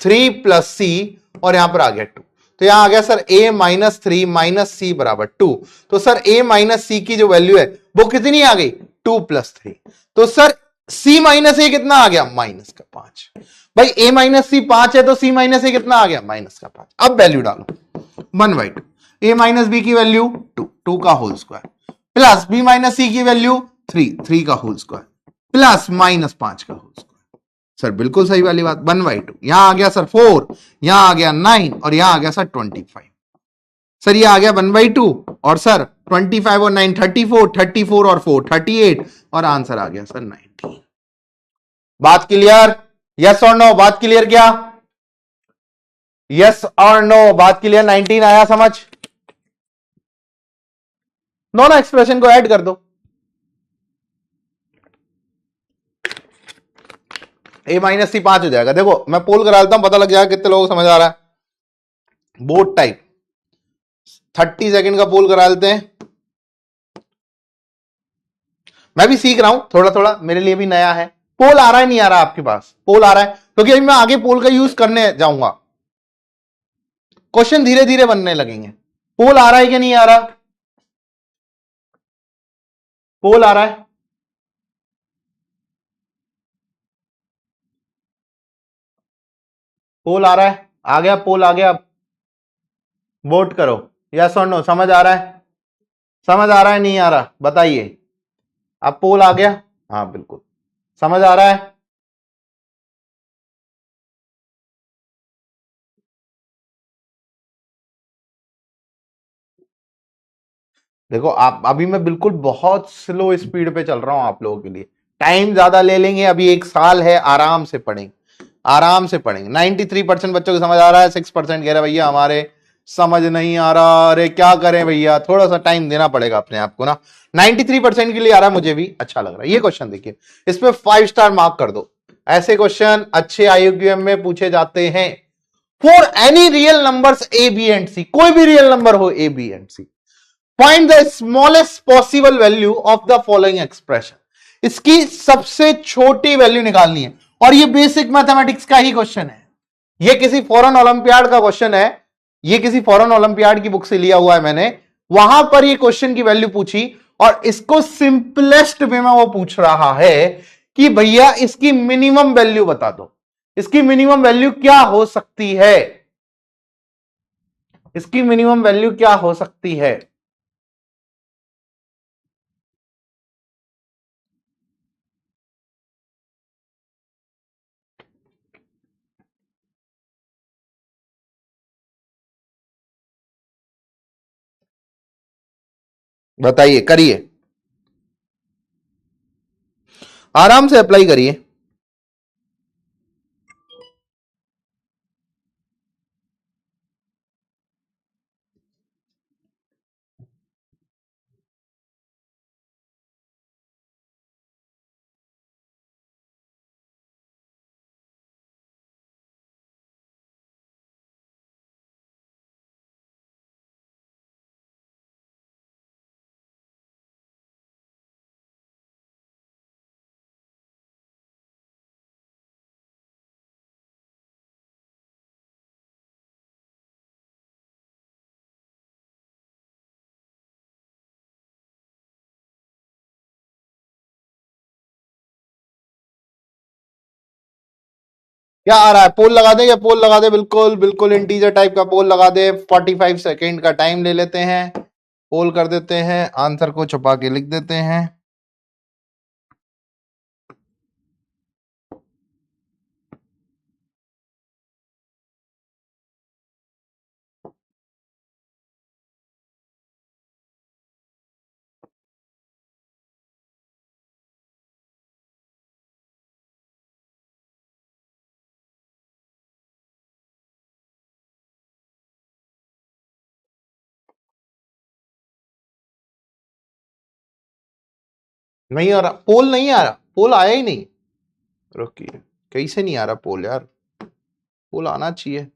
3 प्लस सी और यहां पर आ गया 2, तो यहां आ गया सर a माइनस 3 माइनस सी बराबर 2। तो सर a माइनस सी की जो वैल्यू है वो कितनी आ गई, 2 प्लस 3। तो सर c माइनस ए कितना आ गया, माइनस का 5। भाई a माइनस सी 5 है, तो c माइनस ए कितना आ गया, माइनस का 5। अब वैल्यू डालो 1/2, a माइनस बी की वैल्यू 2 का whole square plus b minus सी की वैल्यू 3 का होल स्क्वायर प्लस माइनस 5 का होल स्क्वायर। सर बिल्कुल सही वाली बात, 1/2। यहां आ गया सर 4, यहां आ गया 9 और यहां आ गया सर 25। सर ये आ गया 1/2 और सर 25 और 9 34 और 4 38 और आंसर आ गया सर 19। बात क्लियर? यस और नो? बात क्लियर क्या? यस और नो? बात क्लियर? 19 आया समझ? दोनों एक्सप्रेशन को ऐड कर दो, a माइनस सी 5 हो जाएगा। देखो मैं पोल करा लेता हूं, पता लग जाएगा कितने लोगों को समझ आ रहा है। बोर्ड टाइप 30 सेकंड का पोल करा लेते हैं। मैं भी सीख रहा हूं थोड़ा थोड़ा, मेरे लिए भी नया है। पोल आ रहा है नहीं आ रहा आपके पास? पोल आ रहा है, क्योंकि अभी मैं आगे पोल का यूज करने जाऊंगा, क्वेश्चन धीरे धीरे बनने लगेंगे। पोल आ रहा है कि नहीं आ रहा? पोल आ रहा है? पोल आ रहा है? आ गया पोल, आ गया। वोट करो, यस और नो। समझ आ रहा है? समझ आ रहा है नहीं आ रहा बताइए। अब पोल आ गया? हाँ बिल्कुल समझ आ रहा है। देखो आप, अभी मैं बिल्कुल बहुत स्लो स्पीड पे चल रहा हूं आप लोगों के लिए, टाइम ज्यादा ले लेंगे, अभी 1 साल है, आराम से पढ़ेंगे, आराम से पढ़ेंगे। 93% बच्चों को समझ आ रहा है, 6% कह रहे भैया हमारे समझ नहीं आ रहा, अरे क्या करें भैया, थोड़ा सा टाइम देना पड़ेगा अपने आप को ना। 93% के लिए आ रहा है, मुझे भी अच्छा लग रहा है ये क्वेश्चन। देखिए इसमें 5 स्टार मार्क कर दो। ऐसे क्वेश्चन अच्छे IUQM में पूछे जाते हैं। For any real numbers a b and c, कोई भी रियल नंबर हो a b and c, find the smallest possible value of the following expression. इसकी सबसे छोटी वैल्यू निकालनी है, और ये बेसिक मैथमेटिक्स का ही क्वेश्चन है। ये किसी फॉरेन ओलंपियाड का क्वेश्चन है, ये किसी फॉरेन ओलंपियाड की बुक से लिया हुआ है मैंने। वहां पर ये क्वेश्चन की वैल्यू पूछी, और इसको सिंपलेस्ट वे में वो पूछ रहा है कि भैया इसकी मिनिमम वैल्यू बता दो। इसकी मिनिमम वैल्यू क्या हो सकती है, इसकी मिनिमम वैल्यू क्या हो सकती है। बताइए, करिए, आराम से अप्लाई करिए। क्या आ रहा है, पोल लगा दे या पोल लगा दे, बिल्कुल बिल्कुल इंटीजर टाइप का पोल लगा दे। 45 सेकेंड का टाइम ले लेते हैं, पोल कर देते हैं, आंसर को छुपा के लिख देते हैं। नहीं आ रहा पोल, नहीं आ रहा पोल, आया ही नहीं। रुकिए, कैसे नहीं आ रहा पोल यार, पोल आना चाहिए।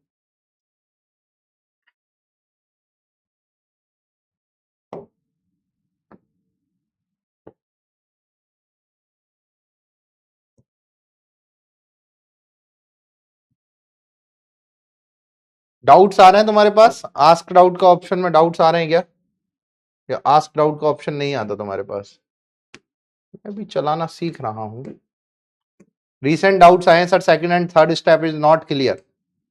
डाउट्स आ रहे हैं तुम्हारे पास? आस्क डाउट का ऑप्शन में डाउट्स आ रहे हैं क्या, या आस्क डाउट का ऑप्शन नहीं आता तुम्हारे पास? मैं भी चलाना सीख रहा हूं। रीसेंट डाउट्स आए हैं sir, second and third step is not clear.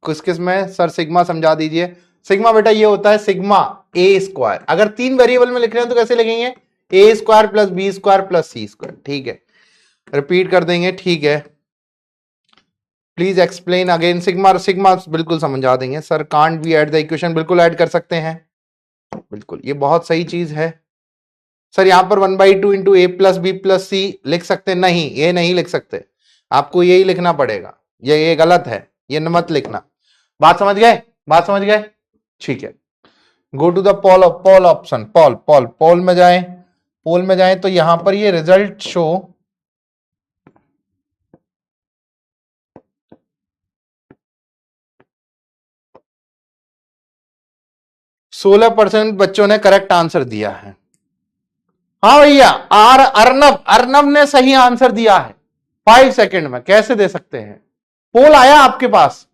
किस किस में सर? सिग्मा समझा दीजिए। सिग्मा बेटा ये होता है सिग्मा ए स्क्वायर। अगर 3 वेरिएबल में लिख रहे हैं तो कैसे लिखेंगे? A square plus B square plus C square. ठीक है, रिपीट कर देंगे, ठीक है। Please explain again. Sigma sigma बिल्कुल समझा देंगे sir. Can't be add the equation, बिल्कुल ऐड कर सकते हैं, बिल्कुल, ये बहुत सही चीज है सर। यहां पर 1/2 into a plus B plus सी लिख सकते? नहीं, ये नहीं लिख सकते, आपको यही लिखना पड़ेगा। ये गलत है, ये मत लिखना। बात समझ गए? बात समझ गए? ठीक है। Go to the poll option, poll में जाएं। पोल में जाएं तो यहां पर ये रिजल्ट शो 16% बच्चों ने करेक्ट आंसर दिया है। हाँ भैया, अर्नब ने सही आंसर दिया है 5 सेकंड में। कैसे दे सकते हैं? पोल आया आपके पास?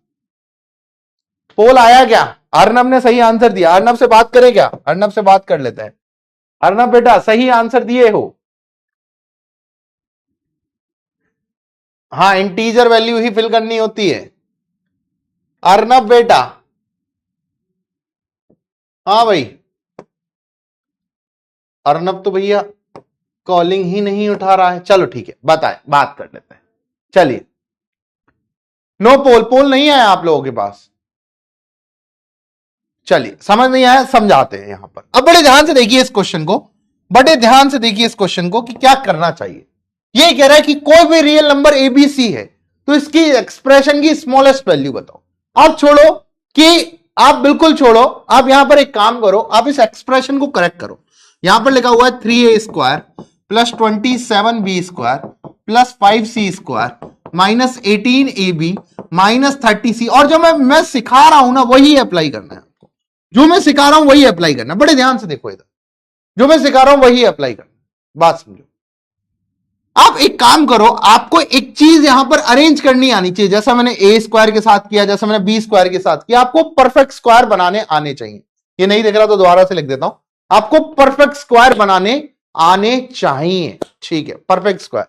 पोल आया क्या? अर्नब ने सही आंसर दिया। अर्नब से बात करें क्या? अर्नब से बात कर लेते हैं। अर्नब बेटा सही आंसर दिए हो? हाँ, इंटीजर वैल्यू ही फिल करनी होती है। अर्नब बेटा, हाँ भाई। अर्नब तो भैया कॉलिंग ही नहीं उठा रहा है। चलो ठीक है, बताए, बात कर लेते हैं। चलिए, नो पोल, पोल नहीं आया आप लोगों के पास? चलिए, समझ नहीं आया, समझाते हैं यहां पर। अब बड़े ध्यान से देखिए इस क्वेश्चन को, बड़े ध्यान से देखिए इस क्वेश्चन को कि क्या करना चाहिए। ये कह रहा है कि कोई भी रियल नंबर एबीसी है तो इसकी एक्सप्रेशन की स्मॉलेस्ट वैल्यू बताओ। अब छोड़ो कि आप बिल्कुल छोड़ो, आप यहां पर एक काम करो, आप इस एक्सप्रेशन को करेक्ट करो। यहां पर लिखा हुआ है 3a² plus 27b² plus 5c² minus 18ab minus 30c। और जो मैं सिखा रहा हूं ना वही अप्लाई करना है आपको, जो मैं सिखा रहा हूं वही अप्लाई करना। बड़े ध्यान से देखो इधर, जो मैं सिखा रहा हूं वही अप्लाई करना, बात समझो। आप एक काम करो, आपको एक चीज यहां पर अरेंज करनी आनी चाहिए, जैसा मैंने a² के साथ किया, जैसा मैंने b² के साथ किया। आपको परफेक्ट स्क्वायर बनाने आने चाहिए। ये नहीं दिख रहा तो दोबारा से लिख देता हूं, आपको परफेक्ट स्क्वायर बनाने आने चाहिए। ठीक है, परफेक्ट स्क्वायर।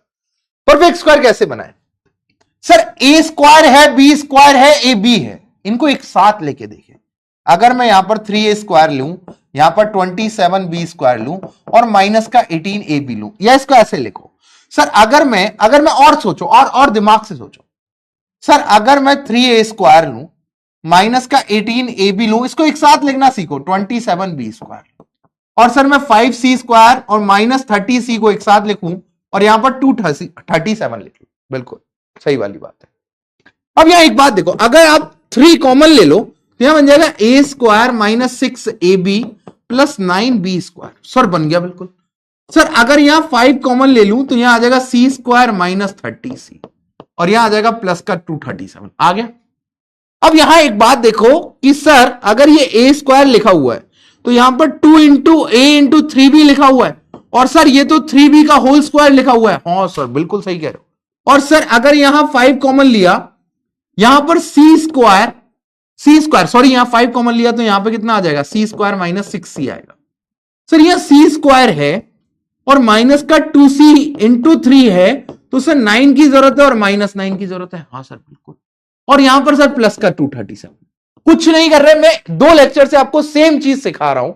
परफेक्ट स्क्वायर कैसे बनाए सर? a² है, b² है, ab है, इनको एक साथ लेके देखें। अगर मैं यहां पर 3a² लूं, यहां पर 27b² लूं और माइनस का 18ab लूं, या इसको ऐसे लिखो सर, अगर मैं और सोचो, और दिमाग से सोचो सर, अगर मैं 3a² लूं माइनस का 18ab लूं, इसको एक साथ लिखना सीखो 27b²। और सर मैं 5c² और माइनस 30c को एक साथ लिखूं और यहां पर 237 लिख लूं, बिल्कुल सही वाली बात है। अब यहां एक बात देखो, अगर आप 3 कॉमन ले लो तो यहां बन जाएगा a² minus 6ab plus 9b²। Sir बन गया बिल्कुल। सर अगर यहां 5 कॉमन ले लूं तो यहां आ जाएगा c² माइनस 30c और यहां आ जाएगा प्लस का 237 आ गया। अब यहां एक बात देखो कि सर अगर ये a² लिखा हुआ है तो यहां पर 2 इंटू a इंटू 3b लिखा हुआ है, और सर ये तो 3b का होल स्क्वायर लिखा हुआ है। हाँ सर बिल्कुल सही कह रहे हो। और सर अगर यहां 5 कॉमन लिया, यहां पर c² सॉरी यहां 5 कॉमन लिया तो यहां पर कितना आ जाएगा, c² माइनस 6c आएगा। सर यहां c² है और माइनस का 2c इंटू 3 है, तो सर 9 की जरूरत है और माइनस 9 की जरूरत है। हाँ सर बिल्कुल। और यहां पर सर प्लस का 237। कुछ नहीं कर रहे, मैं 2 लेक्चर से आपको सेम चीज सिखा रहा हूं,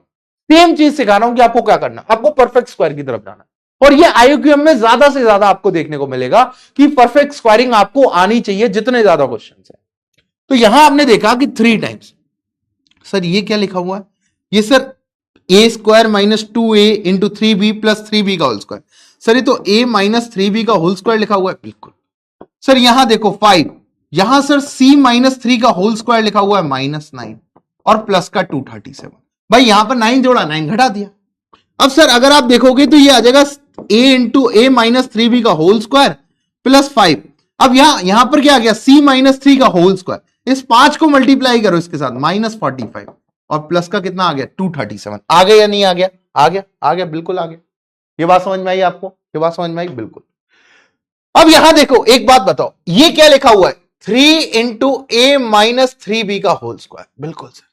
सेम चीज सिखा रहा हूं कि आपको क्या करना, आपको परफेक्ट स्क्वायर की तरफ जाना। और ये IUQM में ज्यादा से ज्यादा आपको देखने को मिलेगा कि परफेक्ट स्क्वायरिंग आपको आनी चाहिए जितने ज्यादा क्वेश्चन है। तो यहां आपने देखा कि 3 टाइम्स। सर ये क्या लिखा हुआ है, ये sir a² minus 2a into 3b plus 3b का होल स्क्वायर। सर ये तो a माइनस 3b का होल स्क्वायर लिखा हुआ है, बिल्कुल। सर यहां देखो 5, यहां सर c माइनस 3 का होल स्क्वायर लिखा हुआ है माइनस 9 और प्लस का 237। भाई यहां पर 9 जोड़ा, 9 घटा दिया। अब सर अगर आप देखोगे तो ये आ जाएगा a into a minus 3b का होल स्क्वायर प्लस 5। अब यहां पर क्या आ गया, c माइनस 3 का होल स्क्वायर, इस 5 को मल्टीप्लाई करो इसके साथ, माइनस 45 और प्लस का कितना आ गया, 237। आ गया या नहीं आ गया? आ गया, आ गया, बिल्कुल आ गया। ये बात समझ में आई आपको? ये बात समझ में आई, बिल्कुल। अब यहां देखो, एक बात बताओ, ये क्या लिखा हुआ है, 3 इंटू a माइनस 3b का होल स्क्वायर, बिल्कुल सर।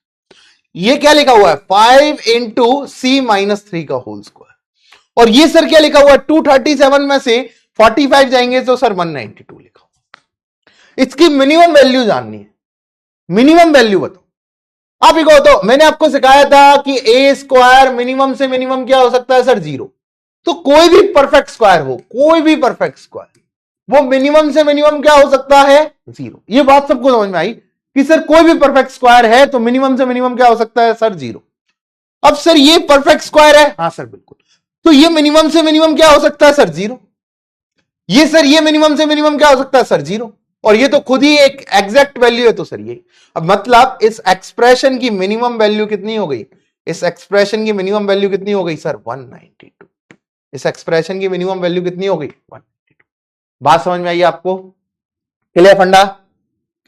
ये क्या लिखा हुआ है, 5 इंटू c माइनस 3 का होल स्क्वायर। और ये सर क्या लिखा हुआ है, 237 में से 45 जाएंगे तो सर 192 लिखा हुआ। इसकी मिनिमम वैल्यू जाननी है, मिनिमम वैल्यू बताओ। आप ही को तो मैंने आपको सिखाया था कि a² मिनिमम से मिनिमम क्या हो सकता है सर, 0। तो कोई भी परफेक्ट स्क्वायर हो, कोई भी परफेक्ट स्क्वायर, वो मिनिमम से मिनिमम क्या हो सकता है, 0। ये बात सबको समझ में आई कि सर कोई भी परफेक्ट स्क्वायर है तो मिनिमम से मिनिमम क्या हो सकता है सर, 0। अब सर ये परफेक्ट स्क्वायर है, हाँ सर बिल्कुल, तो ये मिनिमम से मिनिमम क्या हो सकता है सर, 0। ये सर ये मिनिमम से मिनिमम क्या हो सकता है सर, 0। और ये तो खुद ही एक एग्जैक्ट वैल्यू है, तो सर ये अब मतलब इस एक्सप्रेशन की मिनिमम वैल्यू कितनी हो गई, इस एक्सप्रेशन की मिनिमम वैल्यू कितनी हो गई सर, 192। इस एक्सप्रेशन की मिनिमम वैल्यू कितनी हो गई, 192। बात समझ में आई आपको? क्लियर फंडा,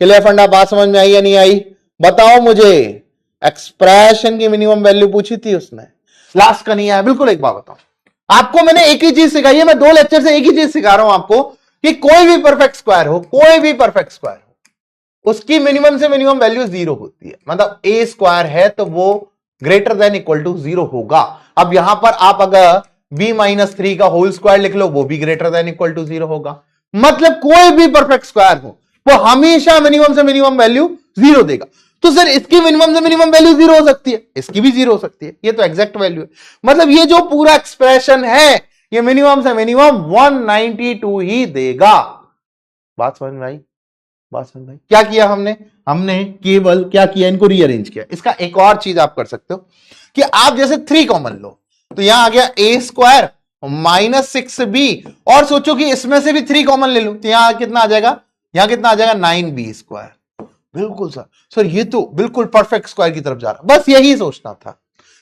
क्लियर फंडा, बात समझ में आई या नहीं आई? बताओ मुझे, एक्सप्रेशन की मिनिमम वैल्यू पूछी थी उसने, लास्ट का नहीं आया, बिल्कुल। एक बात बताओ, आपको मैंने एक ही चीज सिखाई है, मैं 2 लेक्चर से एक ही चीज सिखा रहा हूं आपको कि कोई भी परफेक्ट स्क्वायर हो, कोई भी परफेक्ट स्क्वायर हो, उसकी मिनिमम से मिनिमम वैल्यू 0 होती है। मतलब a² है तो वो ग्रेटर देन इक्वल टू 0 होगा। अब यहां पर आप अगर b माइनस 3 का होल स्क्वायर लिख लो, वो भी ग्रेटर देन इक्वल टू 0 होगा। मतलब कोई भी परफेक्ट स्क्वायर हो वो हमेशा मिनिमम से मिनिमम वैल्यू 0 देगा। तो सर इसकी मिनिमम से मिनिमम वैल्यू 0 हो सकती है, इसकी भी 0 हो सकती है, ये तो एग्जैक्ट वैल्यू है। मतलब ये जो पूरा एक्सप्रेशन है ये मिनिमम से मिनिमम 192 ही देगा। बात समझ में आई? बात समझ में आई? क्या किया हमने, हमने केवल क्या किया, इनको रीअरेंज किया। इसका एक और चीज आप कर सकते हो कि आप जैसे 3 कॉमन लो तो यहां आ गया a² माइनस 6b, और सोचो कि इसमें से भी 3 कॉमन ले लो तो यहां कितना आ जाएगा, यहां कितना आ जाएगा, 9b²। बिल्कुल सर ये तो बिल्कुल परफेक्ट स्क्वायर की तरफ जा रहा, बस यही सोचना था।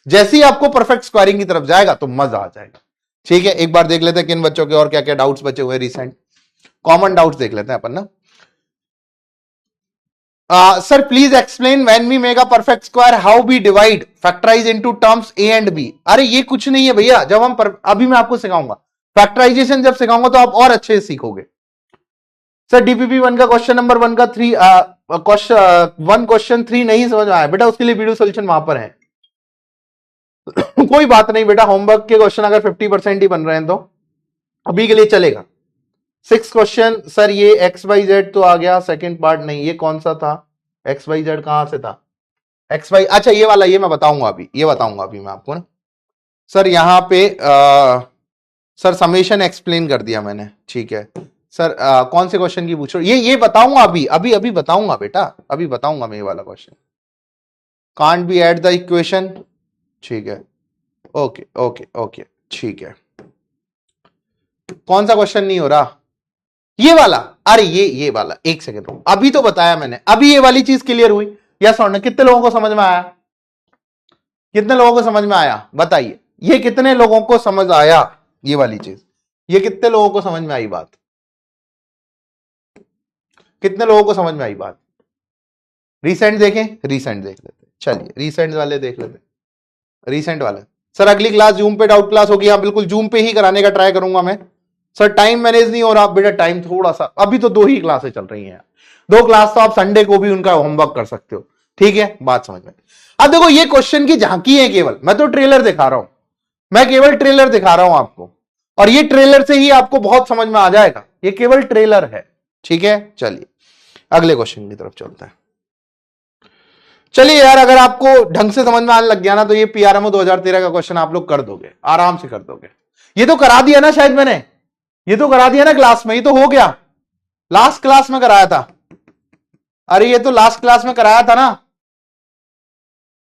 जैसे ही आपको परफेक्ट स्क्वायरिंग की तरफ जाएगा तो मजा आ जाएगा। ठीक है, एक बार देख लेते हैं किन बच्चों के और क्या क्या डाउट्स बचे हुए रिसेंट, कॉमन डाउट्स देख लेते हैं अपन ना। Sir please explain when we make a perfect square how we divide factorise into terms a and b. अरे ये कुछ नहीं है भैया, जब हम अभी मैं आपको सिखाऊंगा फैक्टराइजेशन, जब सिखाऊंगा तो आप और अच्छे से सीखोगे। सर डीपीपी वन का क्वेश्चन नंबर वन का थ्री क्वेश्चन थ्री नहीं समझ में आया बेटा, उसके लिए वीडियो सोल्यूशन वहां पर है। कोई बात नहीं बेटा, होमवर्क के क्वेश्चन अगर 50% ही बन रहे हैं तो अभी के लिए चलेगा। सिक्स क्वेश्चन सर ये एक्स वाई जेड तो आ गया, सेकंड पार्ट नहीं, ये कौन सा था, एक्स वाई जेड कहां से था, एक्स वाई, अच्छा ये वाला, ये मैं बताऊंगा अभी, ये बताऊंगा अभी मैं आपको ना। सर यहाँ पे सर समेशन एक्सप्लेन कर दिया मैंने, ठीक है सर। कौन से क्वेश्चन की पूछ रहे हो, ये बताऊंगा अभी अभी अभी बताऊंगा बेटा, अभी बताऊंगा मैं ये वाला question. Can't be at the equation, ठीक है, ओके ओके ओके ठीक है। कौन सा क्वेश्चन नहीं हो रहा, ये वाला, अरे ये वाला, एक सेकंड रुको, अभी तो बताया मैंने, अभी ये वाली चीज क्लियर हुई, यस और नो? कितने लोगों को समझ में आया, कितने लोगों को समझ में आया बताइए, ये कितने लोगों को समझ आया ये वाली चीज, ये कितने लोगों को समझ में आई बात, कितने लोगों को समझ में आई बात। रिसेंट देखें, रिसेंट देख लेते, चलिए रिसेंट वाले देख लेते, रिसेंट वाले। सर अगली क्लास जूम पे डाउट क्लास होगी, हाँ बिल्कुल जूम पे ही कराने का ट्राई करूंगा मैं। सर टाइम मैनेज नहीं हो रहा बेटा, टाइम थोड़ा सा, अभी तो दो ही क्लासेस चल रही हैं, दो क्लास तो आप संडे को भी उनका होमवर्क कर सकते हो, ठीक है, बात समझ में। अब देखो ये क्वेश्चन की झांकी है केवल, मैं तो ट्रेलर दिखा रहा हूं, मैं केवल ट्रेलर दिखा रहा हूं आपको, और ये ट्रेलर से ही आपको बहुत समझ में आ जाएगा, ये केवल ट्रेलर है, ठीक है। चलिए अगले क्वेश्चन की तरफ चलते हैं। चलिए यार, अगर आपको ढंग से समझ में आने लग गया ना तो ये पीआरएमओ 2013 का क्वेश्चन आप लोग कर दोगे, आराम से कर दोगे। ये तो करा दिया ना शायद मैंने, ये तो करा दिया ना क्लास में, ये तो हो गया, लास्ट क्लास में कराया था। अरे ये तो लास्ट क्लास में कराया था ना,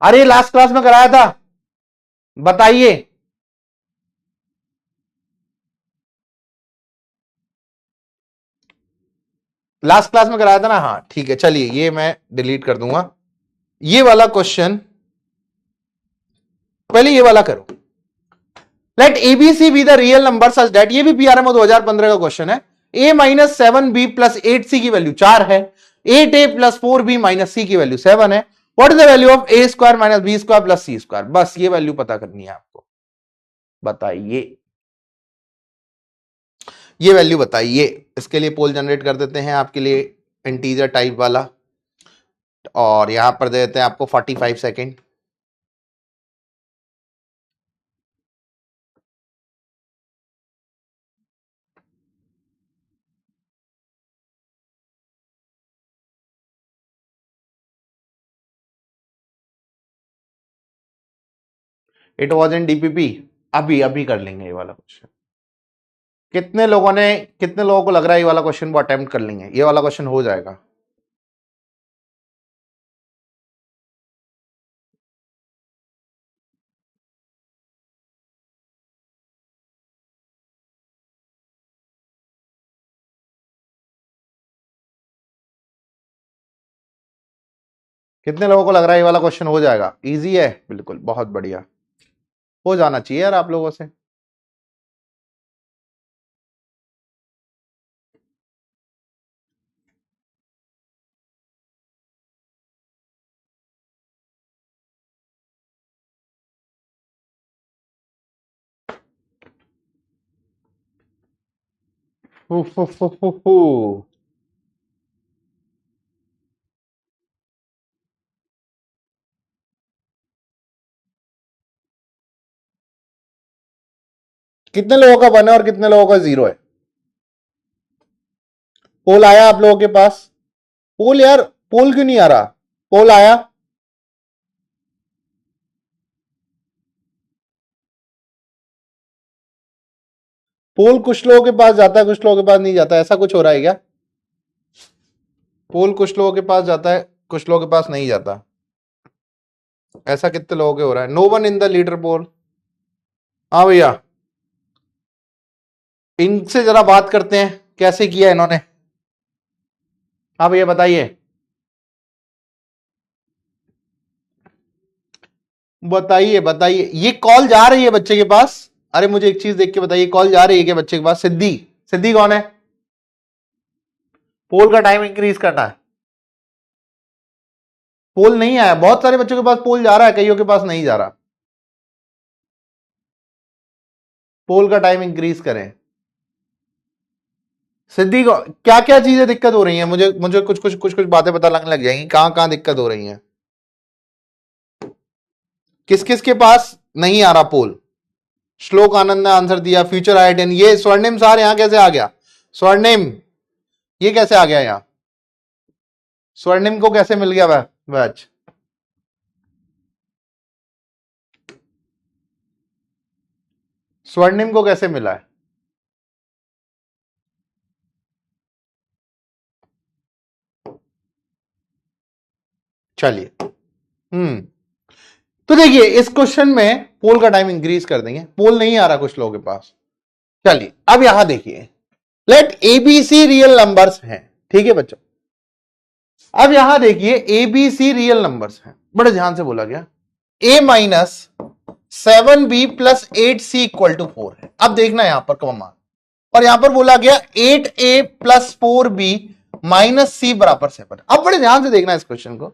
अरे लास्ट क्लास में कराया था, बताइए। लास्ट क्लास में कराया था ना, हाँ ठीक है। चलिए ये मैं डिलीट कर दूंगा, ये वाला क्वेश्चन पहले ये वाला करो। Let a b c be the real number such that, ये भी पीआरएमओ 2015 का क्वेश्चन है। ए माइनस 7b प्लस 8c की वैल्यू 4 है, 8a plus 4b minus c की वैल्यू 7 है। What is the value of A square minus b square plus C square, बस ये वैल्यू पता करनी है आपको, बताइए ये वैल्यू बताइए। इसके लिए पोल जनरेट कर देते हैं आपके लिए, इंटीजर टाइप वाला, और यहां पर दे देते हैं आपको 45 second. It was in DPP, अभी अभी कर लेंगे ये वाला क्वेश्चन। कितने लोगों को लग रहा है ये वाला क्वेश्चन वो अटेम्प्ट कर लेंगे, ये वाला क्वेश्चन हो जाएगा। कितने लोगों को लग रहा है ये वाला क्वेश्चन हो जाएगा, इजी है बिल्कुल, बहुत बढ़िया, हो जाना चाहिए यार आप लोगों से। Who, who, who, who, who. कितने लोगों का वन है और कितने लोगों का जीरो है, पोल आया आप लोगों के पास, पोल यार, पोल क्यों नहीं आ रहा, पोल आया। पोल कुछ लोगों के पास जाता है, कुछ लोगों के पास नहीं जाता, ऐसा कुछ हो रहा है क्या, पोल कुछ लोगों के पास जाता है, कुछ लोगों के पास नहीं जाता, ऐसा कितने लोगों के हो रहा है। No one in the leader poll, हाँ भैया इनसे जरा बात करते हैं कैसे किया इन्होंने, हाँ भैया बताइए। बताइए बताइए, ये कॉल जा रही है बच्चे के पास? अरे मुझे एक चीज देख के बताइए, कॉल जा रही है क्या बच्चे के पास? सिद्धि, सिद्धि कौन है? पोल का टाइम इंक्रीज करना है। पोल नहीं आया, बहुत सारे बच्चों के पास पोल जा रहा है, कईयों के पास नहीं जा रहा। पोल का टाइम इंक्रीज करें। सिद्धि को क्या क्या चीजें दिक्कत हो रही हैं? मुझे मुझे कुछ बातें पता लगने लग जाएंगी, कहां कहां दिक्कत हो रही हैं। किस किस के पास नहीं आ रहा पोल? श्लोक आनंद ने आंसर दिया, फ्यूचर आइडन। ये स्वर्णिम सार यहां कैसे आ गया? स्वर्णिम ये कैसे आ गया? यहां स्वर्णिम को कैसे मिल गया बैच? स्वर्णिम को कैसे मिला है? चलिए, तो देखिए इस क्वेश्चन में पोल का टाइम इंक्रीज कर देंगे, पोल नहीं आ रहा कुछ लोगों के पास। चलिए अब यहां देखिए, लेट एबीसी रियल नंबर्स हैं, ठीक है बच्चों। अब यहां देखिए एबीसी रियल नंबर्स हैं, बड़े ध्यान से बोला गया। a minus 7b plus 8c equal to 4 है। अब देखना यहां पर कॉमा, और यहां पर बोला गया 8a plus 4b minus c बराबर 7। अब बड़े ध्यान से देखना इस क्वेश्चन को,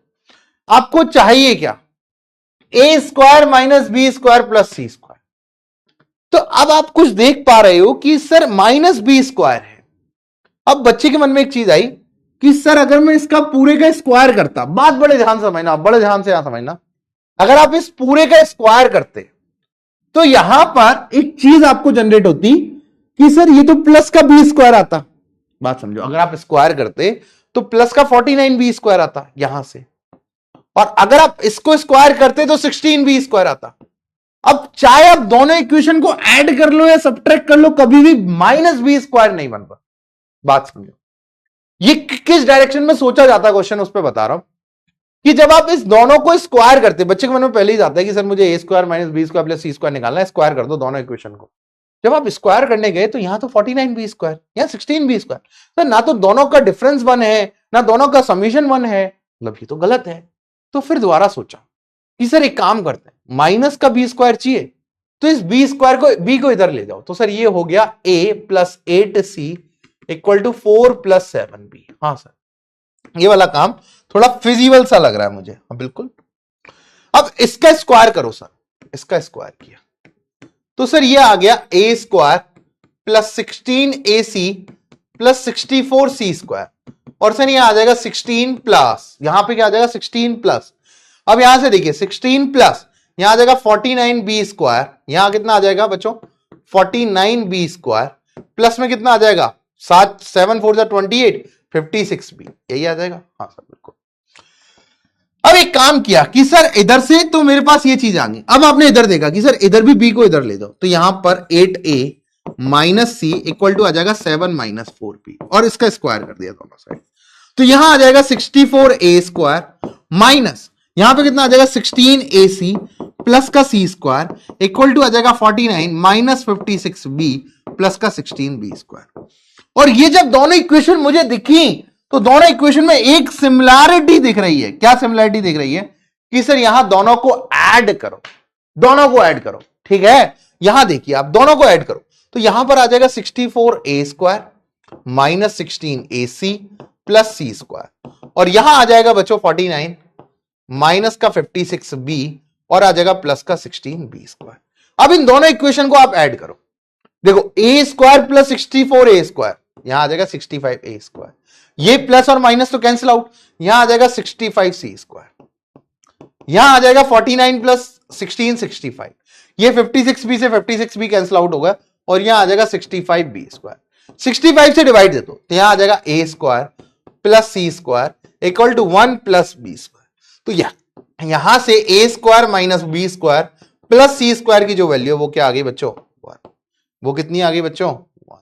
आपको चाहिए क्या? A square minus b square plus C square. तो अब आप कुछ देख पा रहे हो कि सर माइनस बी स्क्वायर है। अब बच्चे के मन में एक चीज आई कि सर अगर मैं इसका पूरे का स्क्वायर करता, बात बड़े ध्यान से समझना, बड़े ध्यान से यहां समझना, अगर आप इस पूरे का स्क्वायर करते तो यहां पर एक चीज आपको जनरेट होती कि सर ये तो प्लस का बी स्क्वायर आता। बात समझो, अगर आप स्क्वायर करते तो प्लस का 49 बी स्क्वायर आता यहां से, और अगर आप इसको स्क्वायर करते तो 16 बी स्क्वायर आता। अब चाहे आप दोनों इक्वेशन को ऐड कर लो या सब्ट्रैक्ट कर लो, कभी भी माइनस बी स्क्वायर नहीं बन पाता। बात समझो, ये किस डायरेक्शन में सोचा जाता है क्वेश्चन, उस पर बता रहा हूं कि जब आप इस दोनों को स्क्वायर करते, बच्चे के मन में पहले ही जाता है कि सर मुझे a square minus b square plus C square निकालना है, स्क्वायर कर दो दोनों इक्वेशन को। जब आप स्क्वायर करने गए तो यहां तो 49 बी स्क्वायर, यहां 16 बी स्क्वायर, तो ना तो दोनों का डिफरेंस 1 है ना दोनों का समीशन 1 है, मतलब ये तो गलत है। तो फिर दोबारा सोचा कि सर एक काम करते हैं, माइनस का बी स्क्वायर चाहिए तो इस बी स्क्वायर को, बी को इधर ले जाओ, तो सर ये हो गया a plus 8c equal to 4 plus 7b। हाँ सर ये वाला काम थोड़ा फिजिबल सा लग रहा है मुझे। हाँ बिल्कुल। अब इसका स्क्वायर करो सर, इसका स्क्वायर किया तो सर ये आ गया a square plus 16ac plus 64c square, और सर ये आ जाएगा 16 प्लस, यहां पे क्या आ जाएगा 16 प्लस। अब यहां से देखिए 16 प्लस यहां आ जाएगा 49b स्क्वायर, यहां कितना आ जाएगा बच्चों 49b स्क्वायर, प्लस में कितना आ जाएगा 7 7 4 28 56b, यही आ जाएगा। हाँ सर बिल्कुल। अब एक काम किया कि सर इधर से तो मेरे पास ये चीज आ गई, अब आपने इधर देखा कि सर इधर भी b को इधर ले दो, तो यहां पर 8a minus c equal to आ जाएगा 7 माइनस 4b, और इसका स्क्वायर कर दिया दोनों साइड, तो यहां आ जाएगा 64a स्क्वायर माइनस यहां पे कितना आ जाएगा 16ac प्लस का c स्क्वायर इक्वल टू आ जाएगा 49 माइनस 56b प्लस का 16b स्क्वायर। और ये जब दोनों इक्वेशन मुझे दिखी तो दोनों इक्वेशन में एक सिमिलैरिटी दिख रही है। क्या सिमिलैरिटी दिख रही है? कि सर यहां दोनों को ऐड करो, दोनों को ऐड करो, ठीक है। यहां देखिए आप दोनों को ऐड करो तो यहां पर आ जाएगा 64a square minus 16ac plus c square, और यहां आ जाएगा बच्चों 49 माइनस का 56b और आ जाएगा प्लस का 16b स्क्वायर। अब इन दोनों इक्वेशन को आप ऐड करो, देखो a square plus 64a square, यहां आ जाएगा 65a स्क्वायर, ये प्लस और माइनस तो कैंसिल आउट, यहां आ जाएगा 65c स्क्वायर, यहां आ जाएगा 49 प्लस 16 65, ये 56b से 56b कैंसिल आउट होगा और यहां आ जाएगा 65b स्क्वायर। 65 से डिवाइड दे दो तो यहां आ जाएगा a square plus c square equal to 1 plus b square. तो यहां से a square minus b square plus c square की जो वैल्यू है वो क्या आ गई बच्चों 1। वो कितनी आ गई बच्चों 1।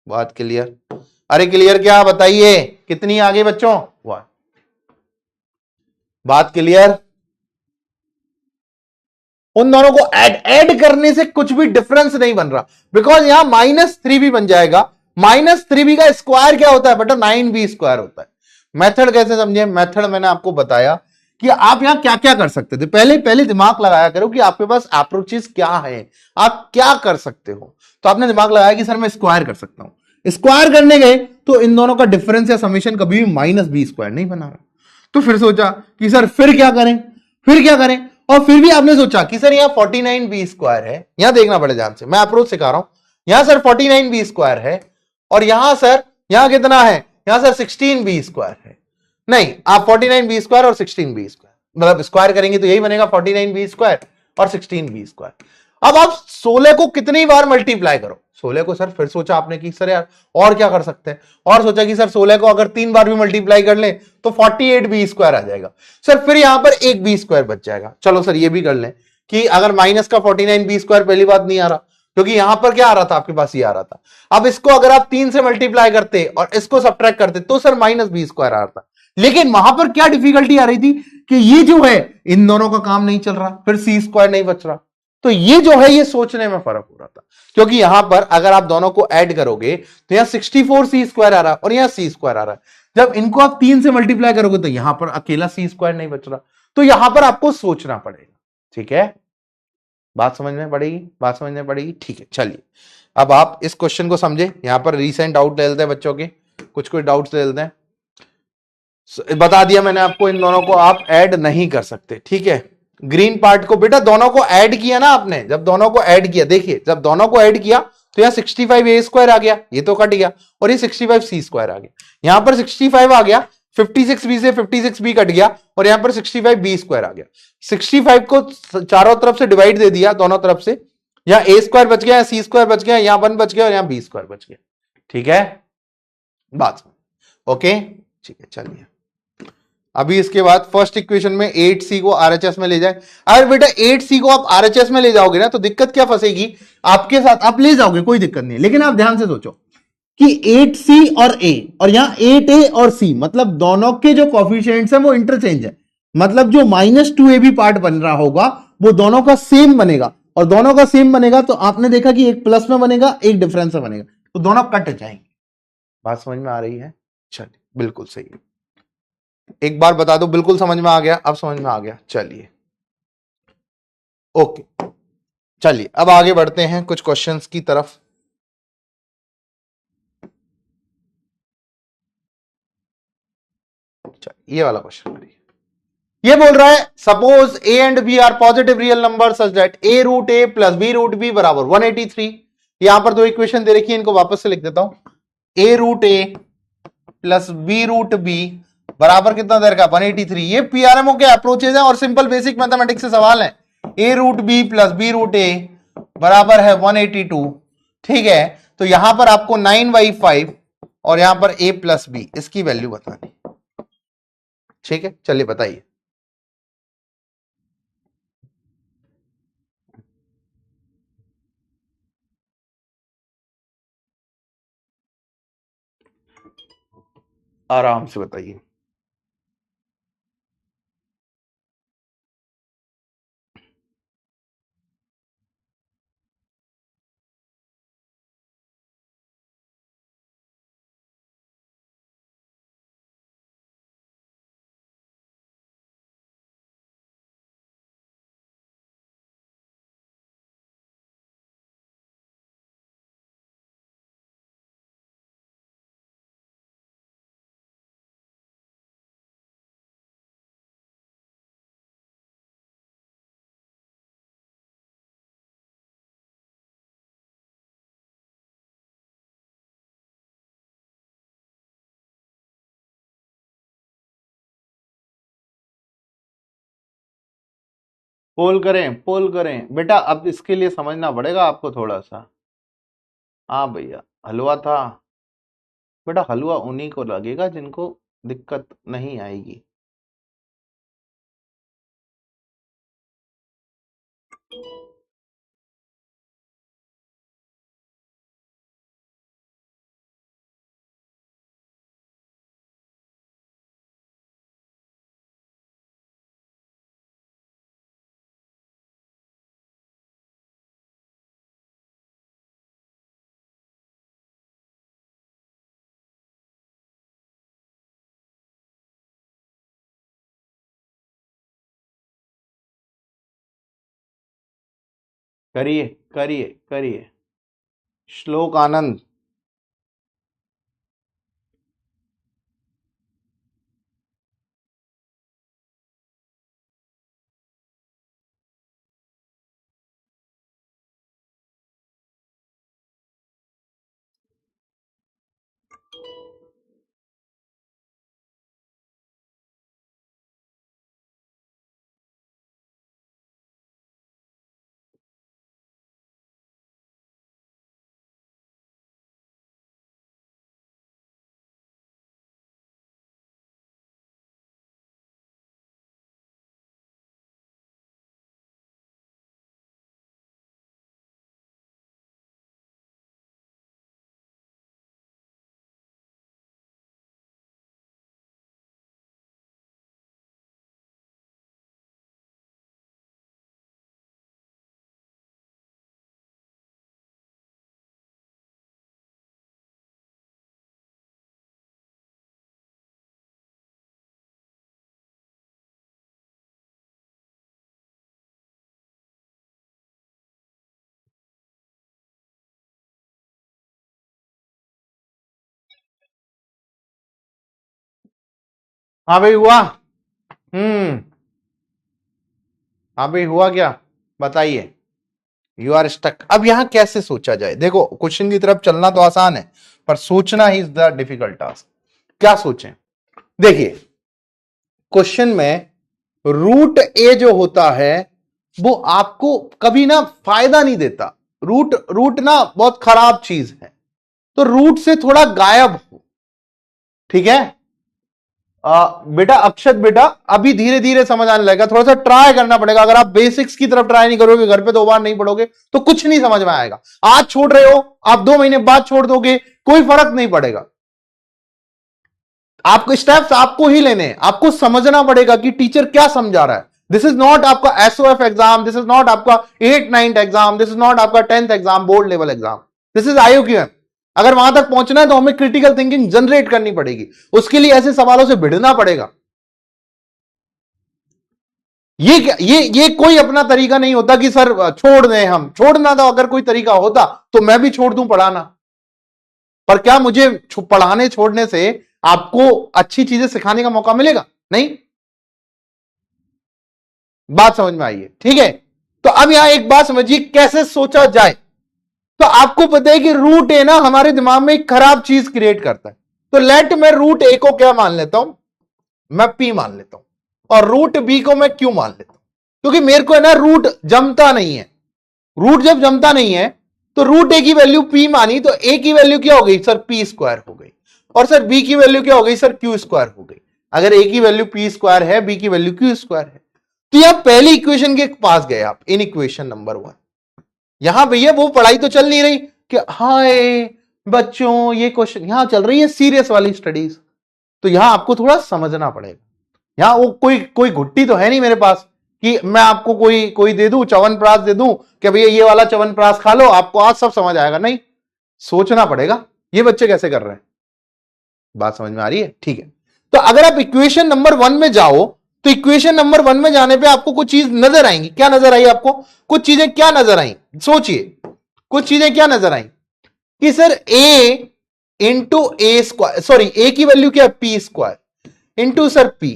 बात क्लियर? अरे क्लियर क्या बताइए, कितनी आ गई बच्चों 1। बात क्लियर? उन दोनों को ऐड करने से कुछ भी डिफरेंस नहीं बन रहा, बिकॉज यहां माइनस 3b बन जाएगा। माइनस 3b का स्क्वायर क्या होता है बेटा 9b स्क्वायर होता है। मेथड कैसे समझे? मेथड मैंने आपको बताया कि आप यहां क्या क्या कर सकते थे। पहले पहले दिमाग लगाया करो कि आपके पास अप्रोचेस क्या है, आप क्या कर सकते हो। तो आपने दिमाग लगाया कि सर मैं स्क्वायर कर सकता हूं। स्क्वायर करने गए तो इन दोनों का डिफरेंस या समीशन कभी भी माइनस बी स्क्वायर नहीं बना रहा। तो फिर सोचा कि सर फिर क्या करें, फिर क्या करें। और फिर भी आपने सोचा कि सर यहां 49 बी स्क्वायर है, यहां देखना पड़े ध्यान से, मैं अप्रोच सिखा रहा हूं। यहां सर 49 बी स्क्वायर है और यहां सर यहां कितना है, यहां सर 16 बी स्क्वायर है। नहीं, आप 49 बी स्क्वायर और 16 बी स्क्वायर मतलब स्क्वायर करेंगे तो यही बनेगा 49 बी स्क्वायर और 16 बी स्क्वायर। अब आप 16 को कितनी बार मल्टीप्लाई करो। 16 को सर फिर सोचा आपने कि सर यार और क्या कर सकते हैं, और सोचा कि सर 16 को अगर 3 बार भी मल्टीप्लाई कर ले तो 48 बी स्क्वायर आ जाएगा। सर फिर यहां पर एक बी स्क्वायर बच जाएगा। चलो सर ये भी कर लें कि अगर माइनस का 49 बी स्क्वायर पहली बात नहीं आ रहा, क्योंकि यहां पर क्या आ रहा था आपके पास, ये आ रहा था। अब इसको अगर आप 3 से मल्टीप्लाई करते और इसको सब्ट्रैक्ट करते तो सर माइनस बी स्क्वायर आ रहा था। लेकिन वहां पर क्या डिफिकल्टी आ रही थी कि ये जो है इन दोनों का काम नहीं चल रहा, फिर सी स्क्वायर नहीं बच रहा। तो ये जो है ये सोचने में फर्क हो रहा था, क्योंकि यहां पर अगर आप दोनों को ऐड करोगे तो यहां 64 सी स्क्वायर आ रहा है और यहां सी स्क्वायर आ रहा है। जब इनको आप 3 से मल्टीप्लाई करोगे तो यहां पर अकेला सी स्क्वायर नहीं बच रहा। तो यहां पर आपको सोचना पड़ेगा। ठीक है, बात समझ में पड़ेगी, बात समझ में पड़ेगी। ठीक है, चलिए अब आप इस क्वेश्चन को समझे। यहां पर रिसेंट डाउट ले लेते हैं बच्चों के, कुछ कुछ डाउट्स ले लेते हैं। बता दिया मैंने आपको, इन दोनों को आप ऐड नहीं कर सकते। ठीक है, ग्रीन पार्ट को बेटा दोनों को ऐड किया ना आपने, जब दोनों को ऐड किया, देखिए जब दोनों को ऐड किया तो यहां 65 ए स्क्वायर आ गया, ये तो कट गया, और ये 65 सी स्क्वायर आ गया। यहां पर 65 आ गया, 56 बी से 56 बी कट गया और यहां पर 65 बी स्क्वायर आ गया। 65 को चारों तरफ से डिवाइड दे दिया, दोनों तरफ से, यहां ए स्क्वायर बच गया, सी स्क्वायर बच गया, यहां 1 बच गया और यहां बी स्क्वायर बच गया। ठीक है, बात ओके। ठीक है, चलिए अभी इसके बाद फर्स्ट इक्वेशन में 8c को आरएचएस में ले जाए। अगर बेटा 8c को आप आरएचएस में ले जाओगे ना तो दिक्कत क्या फंसेगी आपके साथ, आप ले जाओगे कोई दिक्कत नहीं, लेकिन आप ध्यान से सोचो कि 8c और a और यहां 8a और c मतलब दोनों के जो कॉफिशिएंट्स हैं वो इंटरचेंज है। मतलब जो -2a भी पार्ट बन रहा होगा वो दोनों का सेम बनेगा, और दोनों का सेम बनेगा तो आपने देखा कि एक प्लस में बनेगा एक डिफरेंस में बनेगा, तो दोनों कट जाएंगे। बात समझ में आ रही है? चलिए बिल्कुल सही है। एक बार बता दो बिल्कुल समझ में आ गया? अब समझ में आ गया, चलिए ओके। चलिए अब आगे बढ़ते हैं कुछ क्वेश्चंस की तरफ। ये वाला क्वेश्चन करिए। ये बोल रहा है suppose a and b are positive real number such that a root a plus b root b बराबर 183। यहां पर दो इक्वेशन दे रखी है, इनको वापस से लिख देता हूं। ए root a plus b root b बराबर कितना दे रखा, 183। ये पीआरएमओ के अप्रोचेज हैं और सिंपल बेसिक मैथमेटिक्स से सवाल है। A root b plus b root a बराबर है 182। ठीक है, तो यहां पर आपको 9/5 और यहां पर a प्लस बी, इसकी वैल्यू बतानी। ठीक है, चलिए बताइए। आराम से बताइए। पोल करें, पोल करें बेटा। अब इसके लिए समझना पड़ेगा आपको थोड़ा सा। हाँ भैया, हलवा था बेटा, हलवा उन्हीं को लगेगा जिनको दिक्कत नहीं आएगी। करिए करिए करिए। श्लोक आनंद, हाँ भाई हुआ। हाँ भाई हुआ क्या, बताइए। You are stuck. अब यहां कैसे सोचा जाए, देखो क्वेश्चन की तरफ चलना तो आसान है, पर सोचना he is the difficult task. क्या सोचें, देखिए क्वेश्चन में रूट ए जो होता है वो आपको कभी ना फायदा नहीं देता। रूट रूट ना बहुत खराब चीज है, तो रूट से थोड़ा गायब हो, ठीक है। बेटा अक्षत, बेटा अभी धीरे धीरे समझ आने लगेगा, थोड़ा सा ट्राई करना पड़ेगा। अगर आप बेसिक्स की तरफ ट्राई नहीं करोगे, घर पे 2 बार नहीं पढ़ोगे, तो कुछ नहीं समझ में आएगा। आज छोड़ रहे हो, आप 2 महीने बाद छोड़ दोगे, कोई फर्क नहीं पड़ेगा। आपको स्टेप्स आपको ही लेने हैं, आपको समझना पड़ेगा कि टीचर क्या समझा रहा है। दिस इज नॉट आपका SOF exam, this is not आपका 8th 9th exam, this is not आपका 10th exam, board level exam, this is IOQM. अगर वहां तक पहुंचना है तो हमें क्रिटिकल थिंकिंग जनरेट करनी पड़ेगी, उसके लिए ऐसे सवालों से भिड़ना पड़ेगा। ये कोई अपना तरीका नहीं होता कि सर छोड़ दें, हम छोड़ना था। अगर कोई तरीका होता तो मैं भी छोड़ दूं पढ़ाना, पर क्या मुझे पढ़ाने छोड़ने से आपको अच्छी चीजें सिखाने का मौका मिलेगा? नहीं। बात समझ में आई है, ठीक है। तो अब यहां एक बात समझिए कैसे सोचा जाए। तो आपको पता है कि रूट ए ना हमारे दिमाग में एक खराब चीज क्रिएट करता है। तो लेट मैं रूट ए को क्या मान लेता हूं, मैं पी मान लेता हूं, और रूट बी को मैं क्यू मान लेता हूं, क्योंकि मेरे को है ना रूट जमता नहीं है। रूट जब जमता नहीं है तो रूट ए की वैल्यू पी मानी, तो ए की वैल्यू क्या हो गई सर, पी स्क्वायर हो गई, और सर बी की वैल्यू क्या हो गई सर, क्यू स्क्वायर हो गई। अगर ए की वैल्यू पी स्क्वायर है, बी की वैल्यू क्यू स्क्वायर है, तो यहां पहली इक्वेशन के पास गए आप, इन इक्वेशन नंबर 1। यहां भैया वो पढ़ाई तो चल नहीं रही कि हाय बच्चों ये क्वेश्चन, यहां चल रही है सीरियस वाली स्टडीज। तो यहां आपको थोड़ा समझना पड़ेगा। यहां वो कोई घुट्टी तो है नहीं मेरे पास कि मैं आपको कोई दे दूं, च्यवनप्राश दे दूं कि भैया ये वाला च्यवनप्राश खा लो, आपको आज सब समझ आएगा। नहीं, सोचना पड़ेगा। ये बच्चे कैसे कर रहे हैं, बात समझ में आ रही है? ठीक है। तो अगर आप इक्वेशन नंबर 1 में जाओ, तो इक्वेशन नंबर 1 में जाने पे आपको कुछ चीज नजर आएंगी। क्या नजर आई आपको? कुछ चीजें क्या नजर आई, सोचिए। कुछ चीजें क्या नजर आई कि sir a into A square, sorry a की वैल्यू क्या है, p square, into sir p,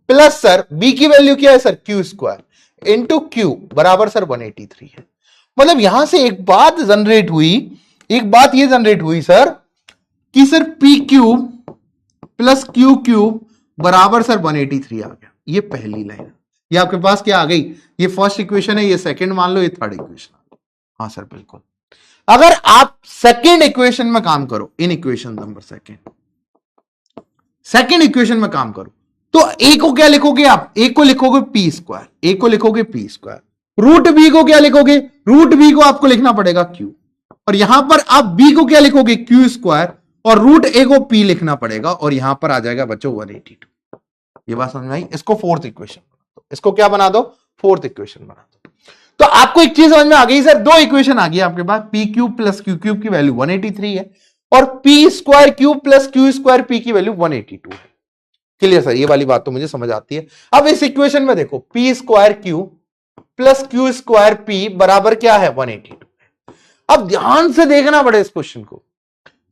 plus sir b की वैल्यू क्या है sir, q square, into q बराबर सर 183 है। मतलब यहां से एक बात जनरेट हुई, एक बात ये जनरेट हुई सर कि sir p cube plus q cube बराबर सर 183 आ गया। ये पहली लाइन, ये आपके पास क्या आ गई, ये फर्स्ट इक्वेशन है, ये सेकंड मान लो, ये थर्ड इक्वेशन। हाँ सर बिल्कुल। अगर आप सेकंड इक्वेशन में काम करो, in equation number second equation में काम करो, तो ए को क्या लिखोगे आप, ए को लिखोगे पी स्क्वायर, ए को लिखोगे पी स्क्वायर। रूट बी को क्या लिखोगे, रूट बी को आपको लिखना पड़ेगा क्यू, और यहां पर आप बी को क्या लिखोगे, क्यू स्क्वायर, और रूट ए को पी लिखना पड़ेगा, और यहां पर आ जाएगा बच्चों 182। ये बात समझ में आई? इसको फोर्थ इक्वेशन बना दो, इसको क्या बना दो, फोर्थ इक्वेशन बना दो। तो आपको एक चीज समझ में आ गई सर, दो इक्वेशन आ गई आपके पास, p cube plus q cube की वैल्यू 183 है, और p square cube plus q square p की वैल्यू 182 है। क्लियर सर, ये वाली बात तो मुझे समझ आती है। अब इस इक्वेशन में देखो, P square Q plus q square P बराबर क्या है 182। अब ध्यान से देखना पड़े इस क्वेश्चन को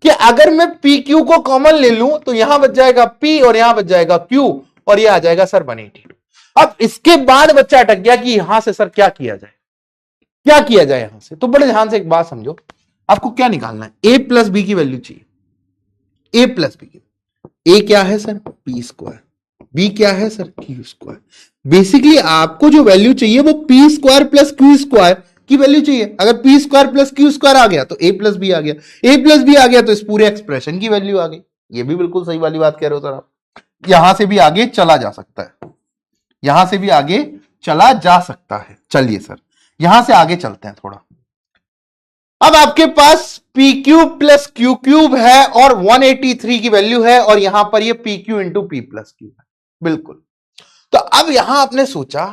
कि अगर मैं पी क्यू को कॉमन ले लूं तो यहां बच जाएगा पी और यहां बच जाएगा क्यू और यह आ जाएगा सर 182। अब इसके बाद बच्चा अटक गया कि यहां से सर क्या किया जाए, क्या किया जाए यहां से। तो बड़े ध्यान से एक बात समझो, आपको क्या निकालना है, ए प्लस बी की वैल्यू चाहिए। ए प्लस बी की ए क्या है सर पी स्क्वायर, बी क्या है सर क्यू स्क्वायर। बेसिकली आपको जो वैल्यू चाहिए वो p square plus q square की वैल्यू चाहिए। अगर p square plus q square आ गया तो ए प्लस बी आ गया, ए प्लस बी आ गया तो इस पूरे एक्सप्रेशन की वैल्यू आ गई। ये भी बिल्कुल सही वाली बात कह रहे हो सर आप। यहां से भी आगे चला जा सकता है, यहां से भी आगे चला जा सकता है। चलिए सर यहां से आगे चलते हैं थोड़ा। अब आपके पास p cube plus q cube है और 183 की वैल्यू है और यहां पर ये P Q into p plus Q है, बिल्कुल। तो अब यहां आपने सोचा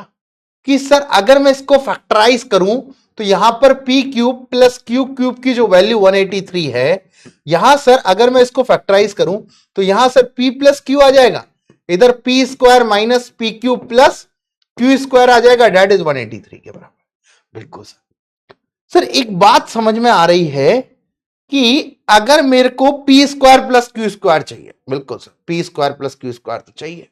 कि सर अगर मैं इसको फैक्टराइज करूं तो यहां पर P cube plus q cube की जो वैल्यू 183 है, यहां सर अगर मैं इसको फैक्टराइज करूं तो यहां सर पी प्लस क्यू आ जाएगा, इधर p square minus p q plus q square आ जाएगा, डेट इज 183 के बराबर। बिल्कुल सर। सर एक बात समझ में आ रही है कि अगर मेरे को P square plus q square चाहिए, बिल्कुल sir p square plus q square तो चाहिए।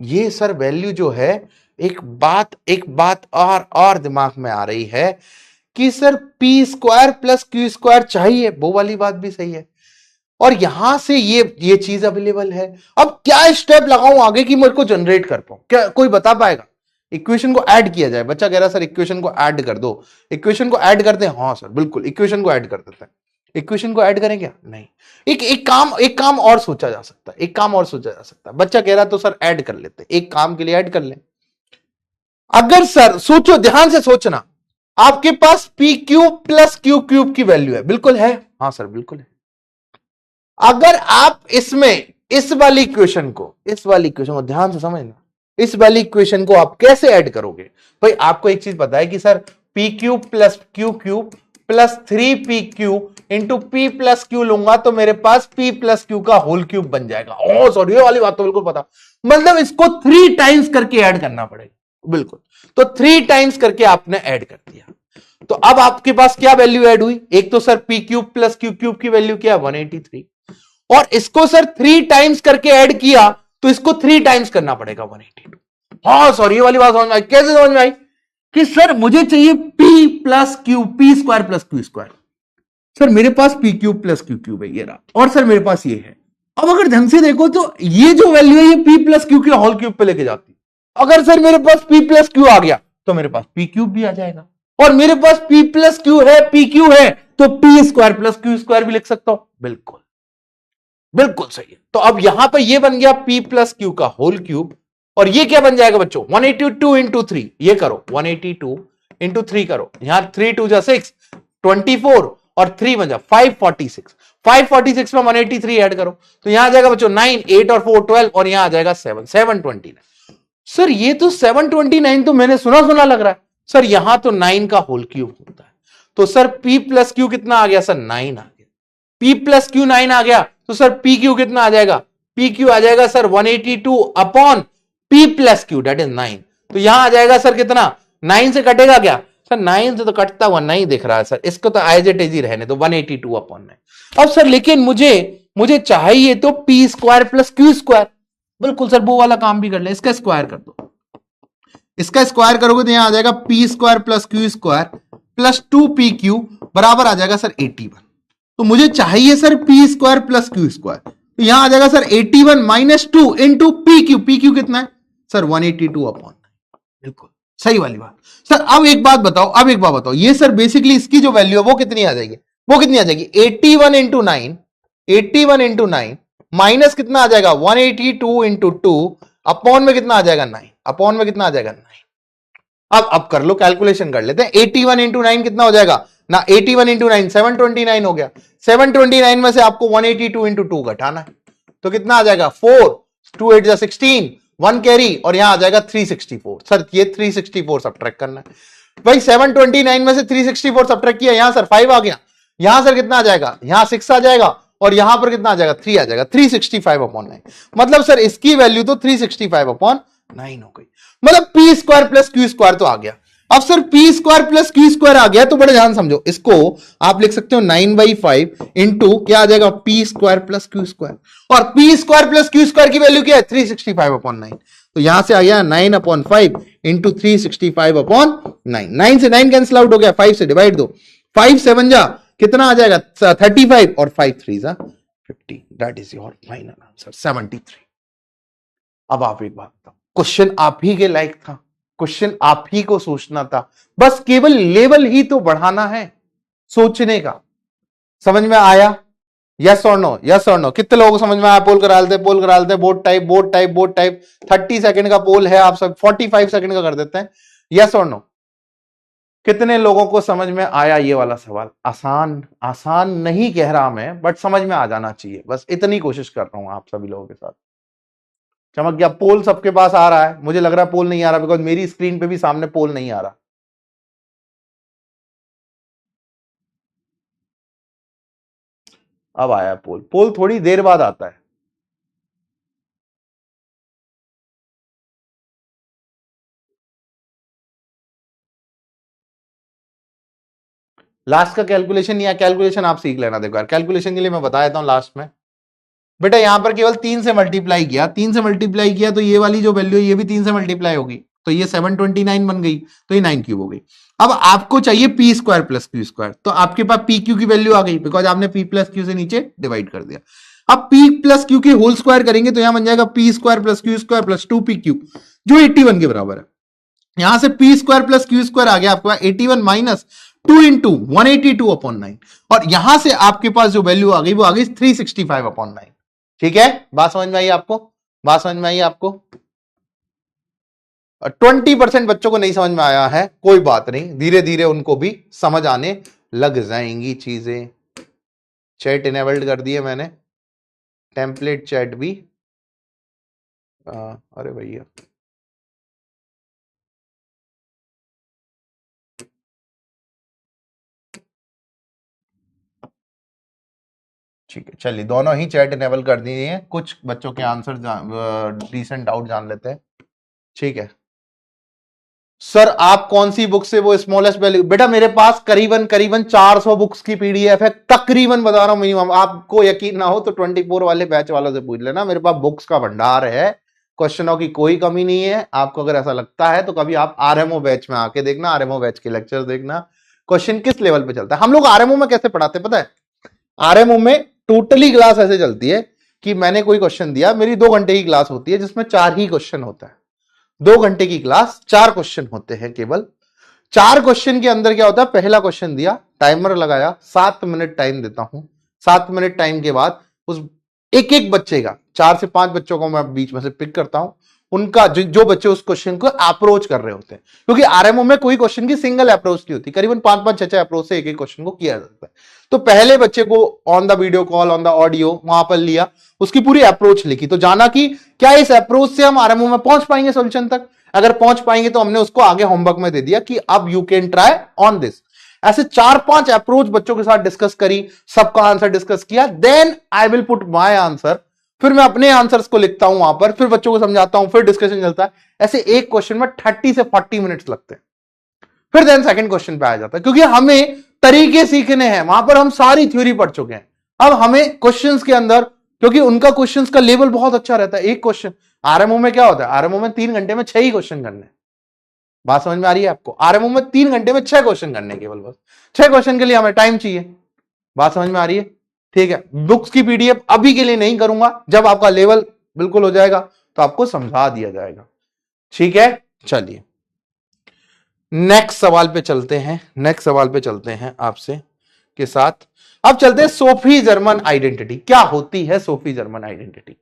ये सर वैल्यू जो है एक बात और दिमाग में आ रही है कि sir p square plus q square चाहिए, वो वाली बात भी सही है और यहां से ये चीज अवेलेबल है। अब क्या स्टेप लगाऊं आगे कि मेरे को जनरेट कर पाऊं, क्या कोई बता पाएगा? इक्वेशन को ऐड किया जाए। बच्चा कह रहा है सर इक्वेशन को ऐड कर दो, इक्वेशन को ऐड करते हैं। हाँ सर बिल्कुल इक्वेशन को ऐड कर देते हैं। इक्वेशन को ऐड करें क्या? नहीं, एक काम और सोचा जा सकता है, एक काम और सोचा जा सकता है। बच्चा कह रहा तो सर ऐड कर लेते, एक काम के लिए ऐड कर ले। अगर सर सोचो, ध्यान से सोचना, आपके पास p cube plus q cube की वैल्यू है, बिल्कुल है? हाँ सर बिल्कुल है। अगर आप इसमें इस वाली इक्वेशन को ध्यान से समझना, इस वाली इक्वेशन को आप कैसे ऐड करोगे? भाई आपको एक चीज पता है कि sir p cube plus q cube plus 3पी q into p plus q लूंगा तो मेरे पास पी प्लस क्यू का होल क्यूब बन जाएगा। ओ सॉरी, ये वाली बात तो बिल्कुल पता, मतलब इसको 3 टाइम्स करके ऐड करना पड़ेगा, बिल्कुल। तो 3 टाइम्स करके आपने ऐड कर दिया, तो अब आपके पास क्या वैल्यू ऐड हुई? एक तो sir p cube plus q cube की वैल्यू क्या? 183, और इसको सर 3 टाइम्स करके ऐड किया तो इसको 3 टाइम्स करना पड़ेगा 182। हाँ सॉरी, ये वाली बात समझ में आई। कैसे समझ में आई? कि सर मुझे चाहिए p plus q, p square plus q square. Sir मेरे पास p cube plus q cube है, ये रहा, और सर मेरे पास ये है। अब अगर ढंग से देखो तो ये जो वैल्यू है ये पी प्लस क्यू के होल क्यूब पे लेके जाती। अगर सर मेरे पास पी प्लस क्यू आ गया तो मेरे पास पी क्यूब भी आ जाएगा, और मेरे पास पी प्लस क्यू है, पी क्यू है, तो p square plus q square भी लिख सकता हूं। बिल्कुल बिल्कुल सही है। तो अब यहां पर ये बन गया पी प्लस क्यू का होल क्यूब, और ये क्या बन जाएगा बच्चों? 182 इंटू 3, ये करो 182 इंटू 3 करो, यहां 3 2 जा 6, 24 और 3 बन जा 546, 546 में 183 ऐड करो तो यहां आ जाएगा बच्चों 9, 8 और 4 12, और यहां आ जाएगा 7, 729। सर ये तो 729 तो मैंने सुना लग रहा है। सर यहां तो 9 का होल क्यूब होता है, तो सर पी प्लस क्यू कितना आ गया? सर 9 आ गया। पी प्लस क्यू 9 आ गया तो सर पी क्यू कितना आ जाएगा? पी क्यू आ जाएगा sir 182 upon p plus q, that is 9। तो यहां आ जाएगा सर कितना? 9 से कटेगा क्या? सर 9 से तो कटता हुआ नहीं दिख रहा है सर, इसको तो एज इट इज ही रहने दो, 182 अपॉन 9। अब सर लेकिन मुझे चाहिए तो p square plus q square. बिल्कुल सर वो वाला काम भी कर ले, इसका स्क्वायर कर दो। इसका स्क्वायर करोगे तो यहां आ जाएगा p square plus q square plus 2पी क्यू बराबर आ जाएगा सर 81। तो मुझे चाहिए sir p square plus q square, तो यहां आ जाएगा sir 81 minus 2 into p q. P q कितना है सर? 182 अपॉन। बिल्कुल सही वाली बात। सर अब एक बात बताओ, ये सर बेसिकली इसकी जो वैल्यू है वो कितनी आ जाएगी? 81 इंटू 9, 81 इंटू 9 माइनस कितना आ जाएगा? 182 इंटू 2 अपॉन में कितना आ जाएगा? 9, अपॉन में कितना आ जाएगा? 9। अब कर लो, कैलकुलेशन कर लेते हैं। 81 इंटू 9 कितना हो जाएगा ना? 81 इंटू 9 729 हो गया। 729 में से आपको 182 इंटू 2 घटाना है, तो कितना आ जाएगा? 4, 2 8 जा 16, 1 कैरी, और यहां आ जाएगा 364। सर ये 364 सब्ट्रैक्ट करना है भाई। 729 में से 364 सब्ट्रैक्ट किया, यहां सर 5 आ गया, यहां सर कितना आ जाएगा? यहां 6 आ जाएगा, और यहां पर कितना आ जाएगा? 3 आ जाएगा। 365 अपॉन 9, मतलब सर इसकी वैल्यू तो 365 अपॉन 9 हो गई। मतलब p square plus q square तो आ गया। अब sir p square plus q square आ गया, तो बड़े ध्यान समझो इसको, आप लिख सकते हो 9/5 इंटू क्या आ जाएगा, p square plus q square, और p square plus q square की वैल्यू क्या है, 365/9। तो यहां से आ गया 9/5 इंटू 365/9। 9 से 9 कैंसिल आउट हो गया, 5 से डिवाइड दो, 5 7 जा कितना आ जाएगा 35, और 5 3 जा 50। That is your final answer 73। अब आप एक बात बताओ, क्वेश्चन आप ही के लायक था, क्वेश्चन आप ही को सोचना था, बस केवल लेवल ही तो बढ़ाना है सोचने का। समझ में आया? यस और नो, यस और नो। कितने लोगों को समझ में आया? पोल करा लेते, पोल करा लेते, board type, board type, board type. 30 second का पोल है, आप सब 45 सेकंड का कर देते हैं। यस और नो, कितने लोगों को समझ में आया ये वाला सवाल? आसान आसान नहीं कह रहा मैं, बट समझ में आ जाना चाहिए, बस इतनी कोशिश कर रहा हूं आप सभी लोगों के साथ। चमक गया? पोल सबके पास आ रहा है? मुझे लग रहा है पोल नहीं आ रहा, बिकॉज मेरी स्क्रीन पे भी सामने पोल नहीं आ रहा। अब आया पोल। पोल थोड़ी देर बाद आता है। लास्ट का कैलकुलेशन, या कैलकुलेशन आप सीख लेना। देखो यार, कैलकुलेशन के लिए मैं बता देता हूं लास्ट में। बेटा यहां पर केवल 3 से मल्टीप्लाई किया, 3 से मल्टीप्लाई किया, तो ये वाली जो वैल्यू है ये भी 3 से मल्टीप्लाई होगी, तो ये 729 बन गई, तो ये 9 क्यूब हो गई। अब आपको चाहिए P square plus q square, तो आपके पास पी क्यू की वैल्यू आ गई, बिकॉज आपने पी प्लस क्यू से नीचे डिवाइड कर दिया। अब पी प्लस क्यू की होल स्क्वायर करेंगे तो यहां बन जाएगा p square plus q square plus 2 p q, जो 81 के बराबर है। यहां से p square plus q square आ गया आपके पास 81 माइनस 2 इंटू 182/9, और यहां से आपके पास जो वैल्यू आ गई वो आ गई 365/9। ठीक है, बात समझ में आई आपको? बात समझ में आई आपको? 20% बच्चों को नहीं समझ में आया है, कोई बात नहीं, धीरे धीरे उनको भी समझ आने लग जाएंगी चीजें। चैट इनेबल्ड कर दिए मैंने, टेम्पलेट चैट भी। अरे भैया, ठीक है, चलिए दोनों ही चैट इनेबल कर दिए हैं। कुछ बच्चों के आंसर डिसेंट डाउट जान लेते हैं। ठीक है सर, आप कौन सी बुक से वो स्मॉलेस्ट वैल्यू? बेटा मेरे पास करीबन करीबन 400 बुक्स की पीडीएफ है, तकरीबन बता रहा हूं मिनिमम। आपको यकीन ना हो तो 24 वाले बैच वालों से पूछ लेना, मेरे पास बुक्स का भंडार है, क्वेश्चनों की कोई कमी नहीं है। आपको अगर ऐसा लगता है तो कभी आप आरएमओ बैच में आके देखना, आरएमओ बैच के लेक्चर देखना, क्वेश्चन किस लेवल पे चलता है। हम लोग आरएमओ में कैसे पढ़ाते हैं पता है? आरएमओ में टोटली क्लास ऐसे चलती है कि मैंने कोई क्वेश्चन दिया, मेरी 2 घंटे की क्लास होती है जिसमें 4 ही क्वेश्चन होता है। 2 घंटे की क्लास, 4 क्वेश्चन होते हैं केवल। 4 क्वेश्चन के अंदर क्या होता है, पहला क्वेश्चन दिया, टाइमर लगाया, 7 मिनट टाइम देता हूं। 7 मिनट टाइम के बाद उस एक एक बच्चे का, 4 से 5 बच्चों को मैं बीच में से पिक करता हूं, उनका जो बच्चे उस क्वेश्चन को अप्रोच कर रहे होते हैं, क्योंकि आरएमओ में कोई क्वेश्चन की सिंगल अप्रोच नहीं होती, करीबन 5-5 6-6 अप्रोच से एक एक क्वेश्चन को किया जाता है। तो पहले बच्चे को on the video call, on the audio वहां पर लिया, उसकी पूरी अप्रोच लिखी, तो जाना कि क्या इस अप्रोच से हम आरएमओ में पहुंच पाएंगे सोल्यूशन तक। अगर पहुंच पाएंगे तो हमने उसको आगे होमवर्क में दे दिया कि अब you can try on this. ऐसे 4-5 अप्रोच बच्चों के साथ डिस्कस करी, सबका आंसर डिस्कस किया, then I will put my answer. फिर मैं अपने आंसर्स को लिखता हूं वहां पर, फिर बच्चों को समझाता हूं, फिर डिस्कशन चलता है। ऐसे एक क्वेश्चन में 30 से 40 मिनट्स लगते हैं। फिर देन सेकंड क्वेश्चन पे आ जाता है, क्योंकि हमें तरीके सीखने हैं, वहां पर हम सारी थ्योरी पढ़ चुके हैं। अब हमें क्वेश्चंस के अंदर, क्योंकि उनका क्वेश्चंस का लेवल बहुत अच्छा रहता है। एक क्वेश्चन आरएमओ में क्या होता है, आरएमओ में 3 घंटे में 6 ही क्वेश्चन करने। बात समझ में आ रही है आपको? आरएमओ में 3 घंटे में 6 क्वेश्चन करने, केवल बस 6 क्वेश्चन के लिए हमें टाइम चाहिए। बात समझ में आ रही है? ठीक है, बुक्स की पीडीएफ अभी के लिए नहीं करूंगा, जब आपका लेवल बिल्कुल हो जाएगा तो आपको समझा दिया जाएगा। ठीक है, चलिए नेक्स्ट सवाल पे चलते हैं। नेक्स्ट सवाल पे चलते हैं आपसे के साथ। अब चलते हैं सोफी जर्मन आइडेंटिटी। क्या होती है सोफी जर्मन आइडेंटिटी?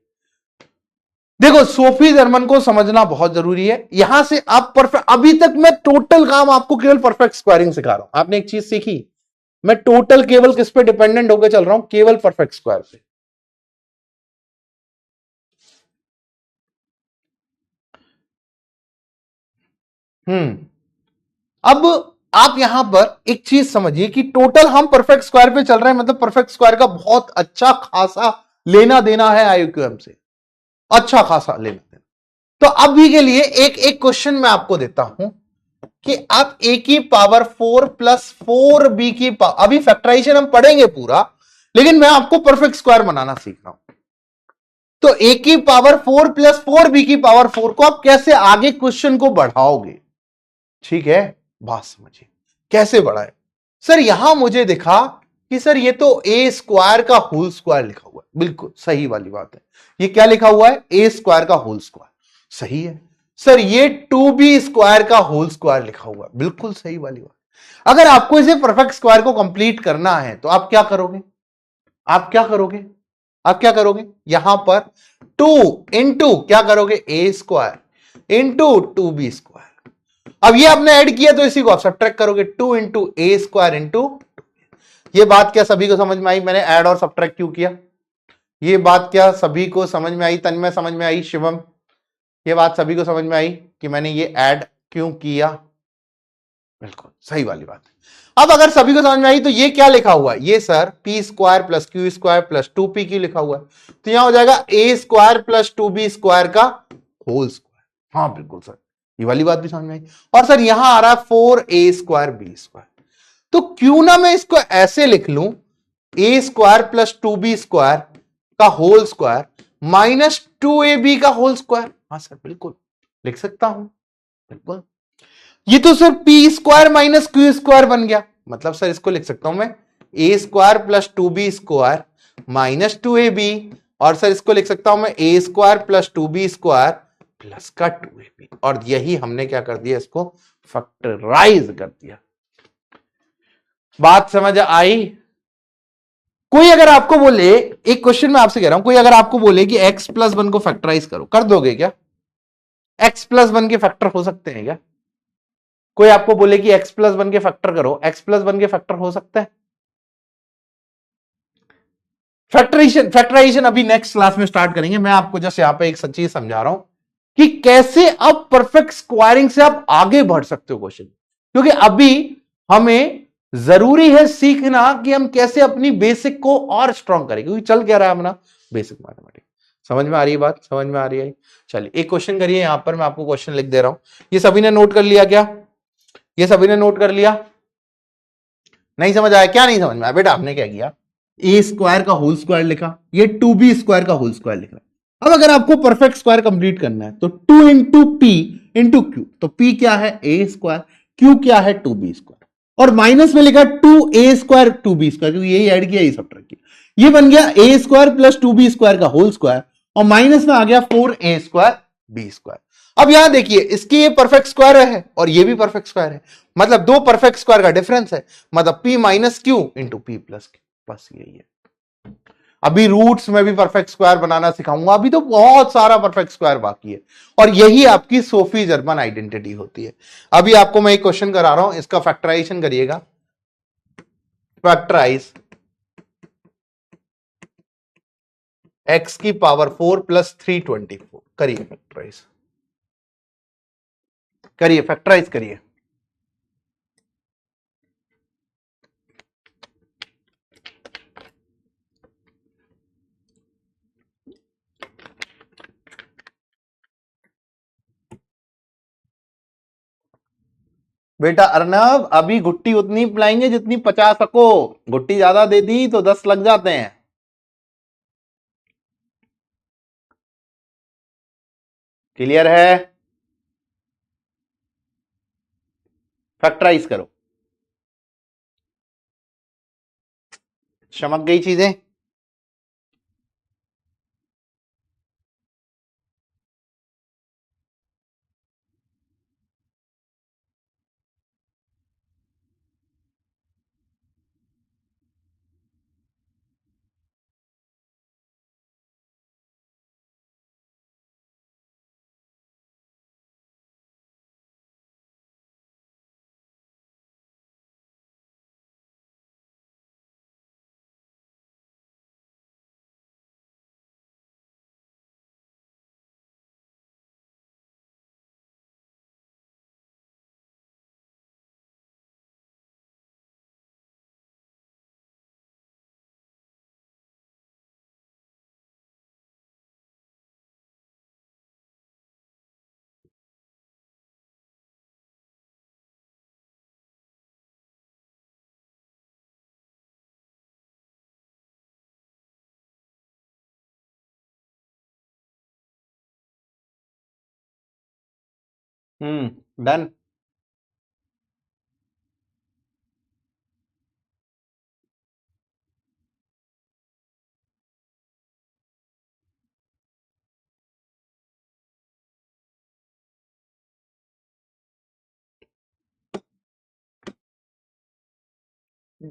देखो, सोफी जर्मन को समझना बहुत जरूरी है। यहां से आप परफेक्ट, अभी तक मैं टोटल काम आपको केवल परफेक्ट स्क्वायरिंग सिखा रहा हूं। आपने एक चीज सीखी, मैं टोटल केवल किस पे डिपेंडेंट होकर चल रहा हूं, केवल परफेक्ट स्क्वायर पे। अब आप यहां पर एक चीज समझिए कि टोटल हम परफेक्ट स्क्वायर पे चल रहे हैं, मतलब परफेक्ट स्क्वायर का बहुत अच्छा खासा लेना देना है आईक्यूएम से, अच्छा खासा लेना देना। तो अभी के लिए एक एक क्वेश्चन मैं आपको देता हूं, कि आप a की पावर 4 प्लस 4b की पावर, अभी फैक्टराइजेशन हम पढ़ेंगे पूरा, लेकिन मैं आपको परफेक्ट स्क्वायर बनाना सीख रहा हूं। तो a की पावर 4 प्लस 4b की पावर 4 को आप कैसे आगे क्वेश्चन को बढ़ाओगे, ठीक है, बात समझिए कैसे बढ़ाए। सर यहां मुझे दिखा कि सर ये तो ए स्क्वायर का होल स्क्वायर लिखा हुआ है, बिल्कुल सही वाली बात है। ये क्या लिखा हुआ है, ए स्क्वायर का होल स्क्वायर, सही है। सर ये 2b स्क्वायर का होल स्क्वायर लिखा हुआ है, बिल्कुल सही वाली बात। अगर आपको इसे परफेक्ट स्क्वायर को कंप्लीट करना है तो आप क्या करोगे, आप क्या करोगे, आप क्या करोगे, यहां पर 2 इंटू क्या करोगे, ए स्क्वायर इंटू 2b स्क्वायर। अब ये आपने ऐड किया तो इसी को आप सब्ट्रैक्ट करोगे, 2 इंटू ए स्क्वायर इंटू। ये बात क्या सभी को समझ में आई, मैंने ऐड और सब्ट्रैक्ट क्यों किया, ये बात क्या सभी को समझ में आई, तन्मय समझ में आई, शिवम ये बात सभी को समझ में आई कि मैंने ये ऐड क्यों किया, बिल्कुल सही वाली बात है। अब अगर सभी को समझ में आई तो ये क्या लिखा हुआ है, ये sir p square plus q square plus 2p Q लिखा हुआ है, तो यहां हो जाएगा a square plus 2b square का होल स्क्वायर। हाँ बिल्कुल सर, ये वाली बात भी समझ में आई। और सर यहां आ रहा है 4a स्क्वायर बी स्क्वायर, तो क्यों ना मैं इसको ऐसे लिख लूं, ए स्क्वायर प्लस 2b स्क्वायर का होल स्क्वायर माइनस 2ab का होल स्क्वायर। हाँ सर बिल्कुल लिख सकता हूं, बिल्कुल। ये तो sir p square minus q square बन गया, मतलब सर इसको लिख सकता हूं मैं a square plus 2b square minus 2ab, और सर इसको लिख सकता हूं मैं a square plus 2b square plus का 2ab, और यही हमने क्या कर दिया, इसको फैक्टराइज कर दिया। बात समझ आई। कोई अगर आपको बोले, एक क्वेश्चन मैं आपसे कह रहा हूं, कोई अगर आपको बोले कि x प्लस 1 को फैक्टराइज करो, कर दोगे क्या, x प्लस 1 के फैक्टर हो सकते हैं क्या, कोई आपको बोले कि x प्लस 1 के फैक्टर करो, x प्लस 1 के फैक्टर हो सकते हैं। फैक्टराइजेशन अभी नेक्स्ट क्लास में स्टार्ट करेंगे, मैं आपको जस्ट यहां पे एक सच्ची समझा रहा हूं कि कैसे अब परफेक्ट स्क्वायरिंग से आप आगे बढ़ सकते हो क्वेश्चन, क्योंकि अभी हमें जरूरी है सीखना कि हम कैसे अपनी बेसिक को और स्ट्रांग करें, क्योंकि चल क्या रहा है अपना बेसिक मैथमेटिक्स। समझ में आ रही है बात, समझ में आ रही है। चलिए एक क्वेश्चन करिए, यहां पर मैं आपको क्वेश्चन लिख दे रहा हूं, ये सभी ने नोट कर लिया क्या, ये सभी ने नोट कर लिया, नहीं समझ आया क्या, नहीं समझ में आया बेटा, आपने क्या किया, ए स्क्वायर का होल स्क्वायर लिखा, ये 2b स्क्वायर का होल स्क्वायर लिखा। अब अगर आपको परफेक्ट स्क्वायर कंप्लीट करना है तो 2 इंटू पी इंटू क्यू, तो p क्या है ए स्क्वायर, q क्या है 2b स्क्वायर, और माइनस में लिखा 2a स्क्वायर 2b स्क्वायर, क्योंकि यही ऐड किया, यही सब किया, ये बन गया ए स्क्वायर प्लस 2b स्क्वायर का होल स्क्वायर, और माइनस में आ गया 4a स्क्वायर b स्क्वायर। अब यहां देखिए, इसकी ये परफेक्ट स्क्वायर है और ये भी परफेक्ट स्क्वायर है, मतलब दो परफेक्ट स्क्वायर का डिफरेंस है, मतलब p minus Q into p plus Q, बस यही है। अभी रूट्स में भी परफेक्ट स्क्वायर बनाना सिखाऊंगा, अभी तो बहुत सारा परफेक्ट स्क्वायर बाकी है, और यही आपकी सोफी जर्मन आइडेंटिटी होती है। अभी आपको मैं एक क्वेश्चन करा रहा हूं, इसका फैक्टराइजेशन करिएगा, फैक्टराइज x की पावर 4 प्लस 324, करिए फैक्टराइज, करिए फैक्टराइज करिए। बेटा अर्नब अभी गुट्टी उतनी पिलाएंगे जितनी पचा सको, गुट्टी ज्यादा दे दी तो 10 लग जाते हैं। क्लियर है, फैक्टराइज करो, चमक गई चीजें। डन।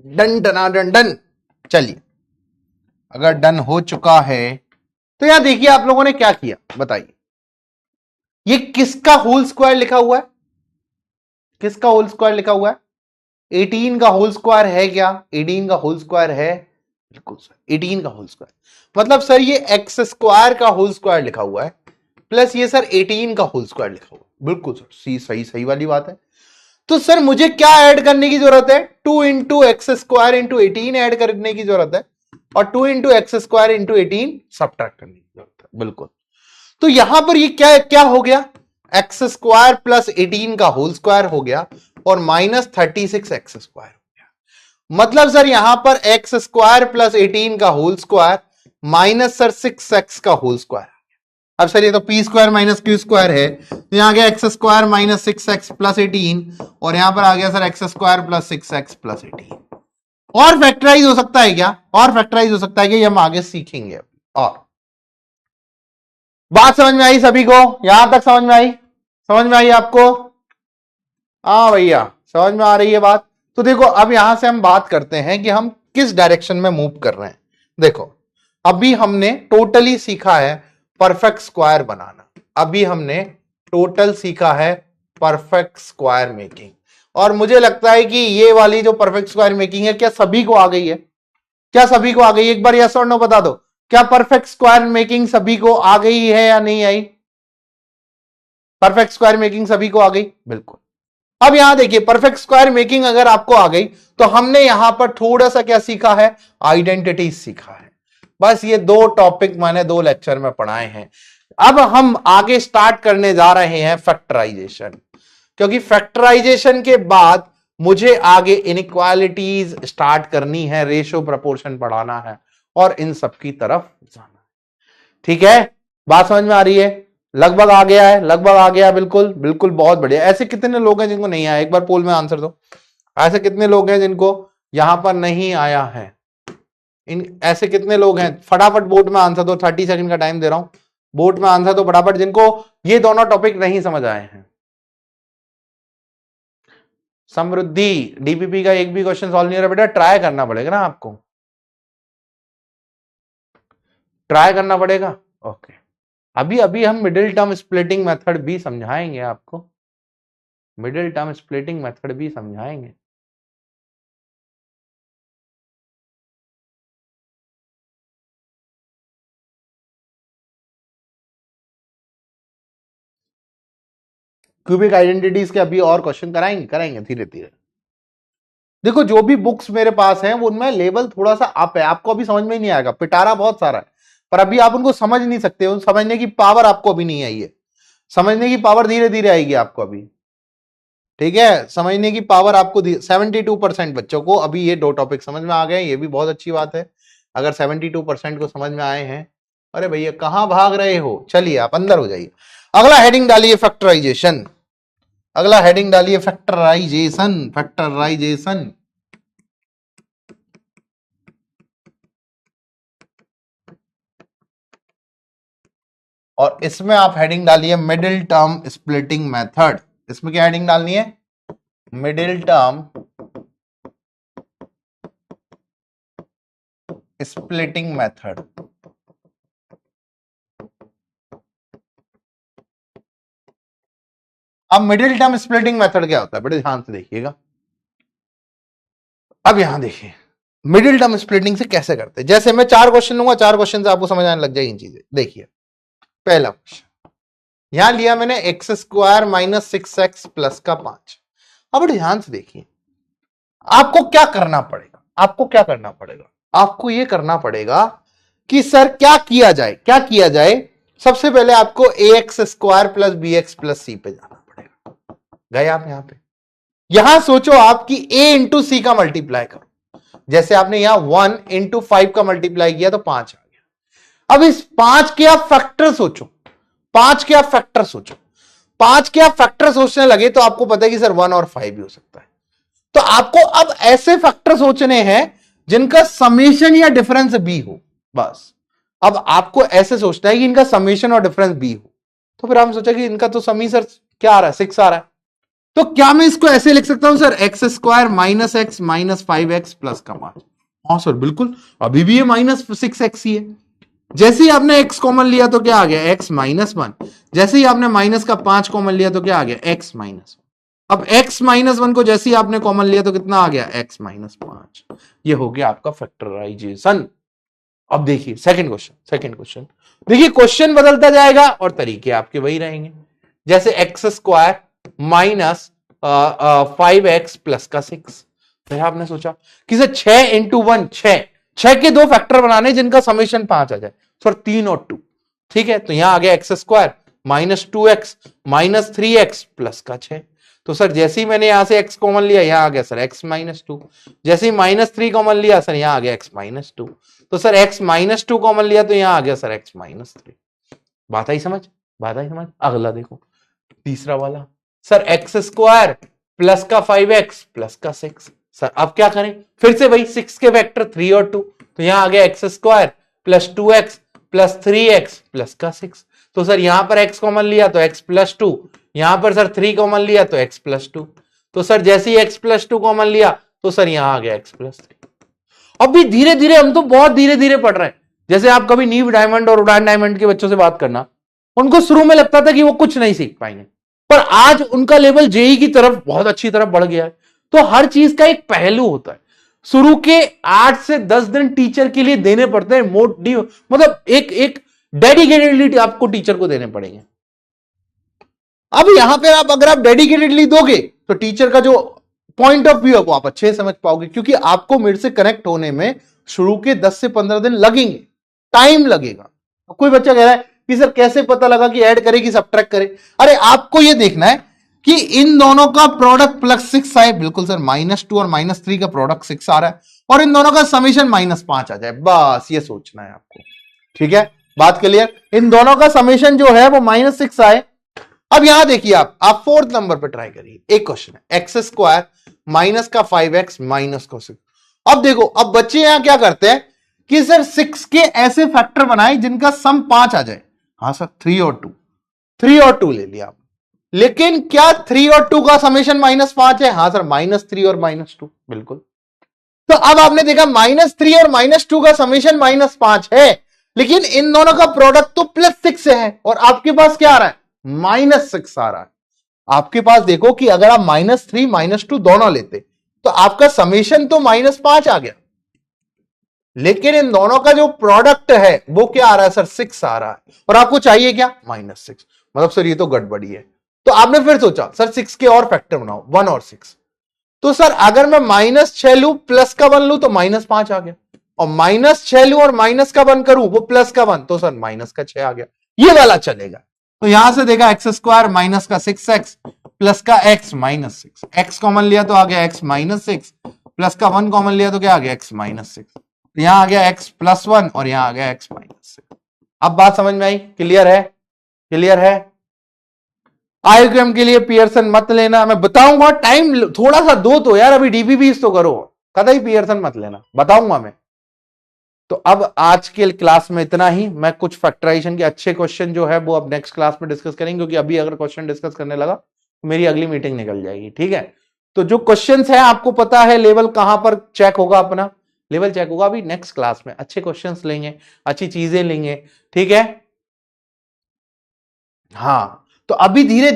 डन डना डन डन। चलिए, अगर डन हो चुका है तो यहां देखिए आप लोगों ने क्या किया बताइए। ये किसका होल स्क्वायर लिखा हुआ है? किसका होल स्क्वायर लिखा हुआ है? 18 का होल स्क्वायर है क्या? 18 का होल स्क्वायर है, बिल्कुल सर 18 का होल स्क्वायर। मतलब सर ये एक्स स्क्वायर का होल स्क्वायर लिखा हुआ है प्लस ये सर 18 का होल स्क्वायर लिखा हुआ है। बिल्कुल सर, सी सही सही वाली बात है। तो सर मुझे क्या ऐड करने की जरूरत है? 2 into x square into 18 add करने की जरूरत है और 2 into x square into 18 subtract करने की जरूरत है। बिल्कुल। तो यहां पर ये क्या क्या हो गया? एक्स स्क्वायर प्लस 18 का होल स्क्वायर हो गया और माइनस 36 एक्स स्क्वायर हो गया। मतलब सर यहां पर एक्स स्क्वायर प्लस 18 का whole square minus sir 6 x का होल स्क्वायर। अब सर ये तो p square minus q square है, तो यहां आ गया x square minus 6x plus 18 और यहां पर आ गया sir x square plus 6x plus 18। और फैक्टराइज हो सकता है क्या? और फैक्टराइज हो सकता है कि हम आगे सीखेंगे। और बात समझ में आई सभी को? यहां तक समझ में आई? समझ में आई आपको? हाँ भैया, समझ में आ रही है बात? तो देखो अब यहां से हम बात करते हैं कि हम किस डायरेक्शन में मूव कर रहे हैं। देखो अभी हमने टोटली सीखा है परफेक्ट स्क्वायर बनाना। अभी हमने टोटल सीखा है परफेक्ट स्क्वायर मेकिंग। और मुझे लगता है कि ये वाली जो परफेक्ट स्क्वायर मेकिंग है, क्या सभी को आ गई है? क्या सभी को आ गई? एक बार यस और नो बता दो। क्या परफेक्ट स्क्वायर मेकिंग सभी को आ गई है या नहीं आई? परफेक्ट स्क्वायर मेकिंग सभी को आ गई? बिल्कुल। अब यहां देखिए परफेक्ट स्क्वायर मेकिंग अगर आपको आ गई तो हमने यहां पर थोड़ा सा क्या सीखा है? आइडेंटिटी सीखा है। बस ये दो टॉपिक मैंने 2 लेक्चर में पढ़ाए हैं। अब हम आगे स्टार्ट करने जा रहे हैं फैक्टराइजेशन, क्योंकि फैक्टराइजेशन के बाद मुझे आगे इनइक्वालिटीज स्टार्ट करनी है, रेशियो प्रोपोर्शन पढ़ाना है और इन सब की तरफ जाना है। ठीक है, बात समझ में आ रही है? लगभग आ गया है, लगभग आ गया। बिल्कुल बिल्कुल, बहुत बढ़िया। ऐसे कितने लोग हैं जिनको नहीं आया? एक बार पोल में आंसर दो। ऐसे कितने लोग हैं जिनको यहां पर नहीं आया है? ऐसे कितने लोग हैं? फटाफट बोर्ड में आंसर दो। 30 सेकंड का टाइम दे रहा हूं, बोर्ड में आंसर दो फटाफट जिनको ये दोनों टॉपिक नहीं समझ आए हैं। समृद्धि, डीपीपी का एक भी क्वेश्चन सॉल्व नहीं हो रहा बेटा, ट्राई करना पड़ेगा ना आपको, ट्राई करना पड़ेगा। ओके, अभी अभी हम मिडिल टर्म स्प्लिटिंग मेथड भी समझाएंगे आपको, मिडिल टर्म स्प्लिटिंग मेथड भी समझाएंगे। क्यूबिक आइडेंटिटीज के अभी और क्वेश्चन कराएंगे, करेंगे धीरे धीरे। देखो जो भी बुक्स मेरे पास हैं उनमें लेवल थोड़ा सा अप है, आपको अभी समझ में ही नहीं आएगा, पिटारा बहुत सारा है पर अभी आप उनको समझ नहीं सकते, उन समझने की पावर आपको अभी नहीं आई है। समझने की पावर धीरे धीरे आएगी आपको अभी। ठीक है, समझने की पावर आपको 72% बच्चों को अभी ये 2 टॉपिक समझ में आ गए, ये भी बहुत अच्छी बात है। अगर 72% को समझ में आए हैं, अरे भैया कहां भाग रहे हो, चलिए आप अंदर हो जाइए। अगला हेडिंग डालिए फैक्टराइजेशन, अगला हेडिंग डालिए फैक्टराइजेशन, फैक्टराइजेशन। और इसमें आप हेडिंग डालिए मिडिल टर्म स्प्लिटिंग मेथड। इसमें क्या हेडिंग डालनी है? Middle term splitting method. अब मिडिल टर्म स्प्लिटिंग मेथड क्या होता है बड़े ध्यान से देखिएगा। अब यहां देखिए मिडिल टर्म स्प्लिटिंग से कैसे करते हैं। जैसे मैं 4 क्वेश्चन लूंगा, 4 क्वेश्चन से आपको समझ आने लग जाएगी चीजें। देखिए पहला क्वेश्चन यहां लिया मैंने x square minus 6x plus का 5। अब बड़े ध्यान से देखिए, आपको क्या करना पड़ेगा? आपको क्या करना पड़ेगा? आपको यह करना पड़ेगा कि सर क्या किया जाए, क्या किया जाए। सबसे पहले आपको a x square plus b x plus c पे जाना पड़ेगा। गए आप यहां पे, यहां सोचो आप कि a इंटू सी का मल्टीप्लाई करो। जैसे आपने यहां 1 इंटू 5 का मल्टीप्लाई किया तो 5 आ गया। अब इस 5 के आप फैक्टर सोचो, 5 के आप फैक्टर सोचो। 5 के आप फैक्टर सोचने लगे तो आपको पता है कि सर 1 और 5 भी हो सकता है। तो आपको अब ऐसे फैक्टर सोचने हैं जिनका समेशन या डिफरेंस बी हो, बस। अब आपको ऐसे सोचना है कि इनका समेशन और डिफरेंस बी हो। तो फिर हम सोचा कि इनका तो समी सर क्या आ रहा है, 6 आ रहा है। तो क्या मैं इसको ऐसे लिख सकता हूं sir, x square minus x minus 5x plus का 5? हाँ सर बिल्कुल, अभी भी ये -6x ही है। जैसे ही आपने x कॉमन लिया तो क्या आ गया, x -1। जैसे ही आपने माइनस का 5 कॉमन लिया तो क्या आ गया, x -1। अब x -1 को जैसे ही आपने कॉमन लिया तो कितना आ गया, x -5। ये हो गया आपका फैक्टराइजेशन। अब देखिए सेकंड क्वेश्चन देखिए, क्वेश्चन बदलता जाएगा और तरीके आपके वही रहेंगे। जैसे x square minus 5x plus का 6। फिर आपने सोचा कि सर 6 इंटू 1 6 के दो फैक्टर बनाने जिनका समेशन 5 आ जाए, सर 3 और 2। ठीक है, तो यहां आ गया x square minus 2x minus 3x plus का 6। तो सर जैसे ही मैंने यहां से x कॉमन लिया, यहां आ गया सर x -2। जैसे ही -3 कॉमन लिया सर, यहां आ गया x -2। तो सर x -2 कॉमन लिया तो यहां आ गया सर x -3। बात आई समझ? अगला देखो, तीसरा वाला, सर एक्स स्क्वायर प्लस का 5x प्लस का 6। सर अब क्या करें, फिर से वही 6 के वेक्टर 3 और 2। तो यहां आ गया x square plus 2x plus 3x plus का 6। तो सर यहां पर x कॉमन लिया तो x +2, यहां पर सर 3 कॉमन लिया तो x +2। तो सर जैसे ही x +2 कॉमन लिया तो सर यहां आ गया x +3। अभी धीरे धीरे, हम तो बहुत धीरे धीरे पढ़ रहे हैं। जैसे आप कभी नीव डायमंड और उड़ान डायमंड के बच्चों से बात करना, उनको शुरू में लगता था कि वो कुछ नहीं सीख पाएंगे, पर आज उनका लेवल जेई की तरफ बहुत अच्छी तरफ बढ़ गया है। तो हर चीज का एक पहलू होता है। शुरू के 8 से 10 दिन टीचर के लिए देने पड़ते हैं, मतलब एक डेडिकेटेडली आपको टीचर को देने पड़ेंगे। अब यहां पर अगर आप डेडिकेटेडली दोगे तो टीचर का जो पॉइंट ऑफ व्यू है वो आप अच्छे से समझ पाओगे, क्योंकि आपको मेरे से कनेक्ट होने में शुरू के 10 से 15 दिन लगेंगे, टाइम लगेगा। कोई बच्चा कह रहा है कि सर कैसे पता लगा कि ऐड करे कि सब्ट्रैक्ट करे? अरे आपको यह देखना है कि इन दोनों का प्रोडक्ट +6 आए। बिल्कुल सर, -2 और -3 का प्रोडक्ट 6 आ रहा है और इन दोनों का समेशन -5 आ जाए, बस ये सोचना है आपको। ठीक है, बात क्लियर? इन दोनों का समेशन जो है वो -6 आए। अब यहां देखिए, आप 4th नंबर पर ट्राई करिए। एक क्वेश्चन है, एक्स स्क्वायर माइनस का 5x माइनस का 6। अब देखो, अब बच्चे यहां क्या करते हैं कि सर 6 के ऐसे फैक्टर बनाए जिनका सम 5 आ जाए। हाँ सर, 3 और 2 ले लिया आप। लेकिन क्या 3 और 2 का समेशन -5 है? हाँ सर, -3 और -2, बिल्कुल। तो अब आपने देखा -3 और -2 का समेशन -5 है, लेकिन इन दोनों का प्रोडक्ट तो +6 है और आपके पास क्या आ रहा है, -6 आ रहा है। आपके पास देखो कि अगर आप -3 -2 दोनों लेते तो आपका समेशन तो -5 आ गया, लेकिन इन दोनों का जो प्रोडक्ट है वो क्या आ रहा है सर, 6 आ रहा है। और आपको चाहिए क्या, -6। मतलब सर ये तो गड़बड़ी है। तो आपने फिर सोचा सर 6 के और फैक्टर बनाओ, 1 और 6। तो सर अगर मैं -6 लू प्लस का 1 लू तो -5 आ गया, और -6 लू और माइनस का 1 करूं वो प्लस का 1, तो सर माइनस का 6 आ गया। ये वाला चलेगा। तो यहां से देखा, एक्स स्क्वायर माइनस का 6x प्लस का x -6। x कॉमन लिया तो आ गया x -6 प्लस का 1 कॉमन लिया तो क्या आ गया, x -6। तो यहां आ गया x +1 और यहां आ गया x -6। अब बात समझ में आई? क्लियर है? IQM के लिए पियर्सन मत लेना, मैं बताऊंगा, टाइम थोड़ा सा दो तो यार, अभी डीबीबी तो करो, कदा ही पियर्सन मत लेना, बताऊंगा मैं। तो अब आज के क्लास में इतना ही। मैं कुछ फैक्टराइजेशन के अच्छे क्वेश्चन जो है वो अब नेक्स्ट क्लास में डिस्कस करेंगे, क्योंकि अभी अगर क्वेश्चन डिस्कस करने लगा तो मेरी अगली मीटिंग निकल जाएगी। ठीक है, तो जो क्वेश्चंस है आपको पता है लेवल कहां पर चेक होगा, अपना लेवल चेक होगा। अभी नेक्स्ट क्लास में अच्छे क्वेश्चंस लेंगे, अच्छी चीजें लेंगे। ठीक है, हाँ। तो अभी धीरे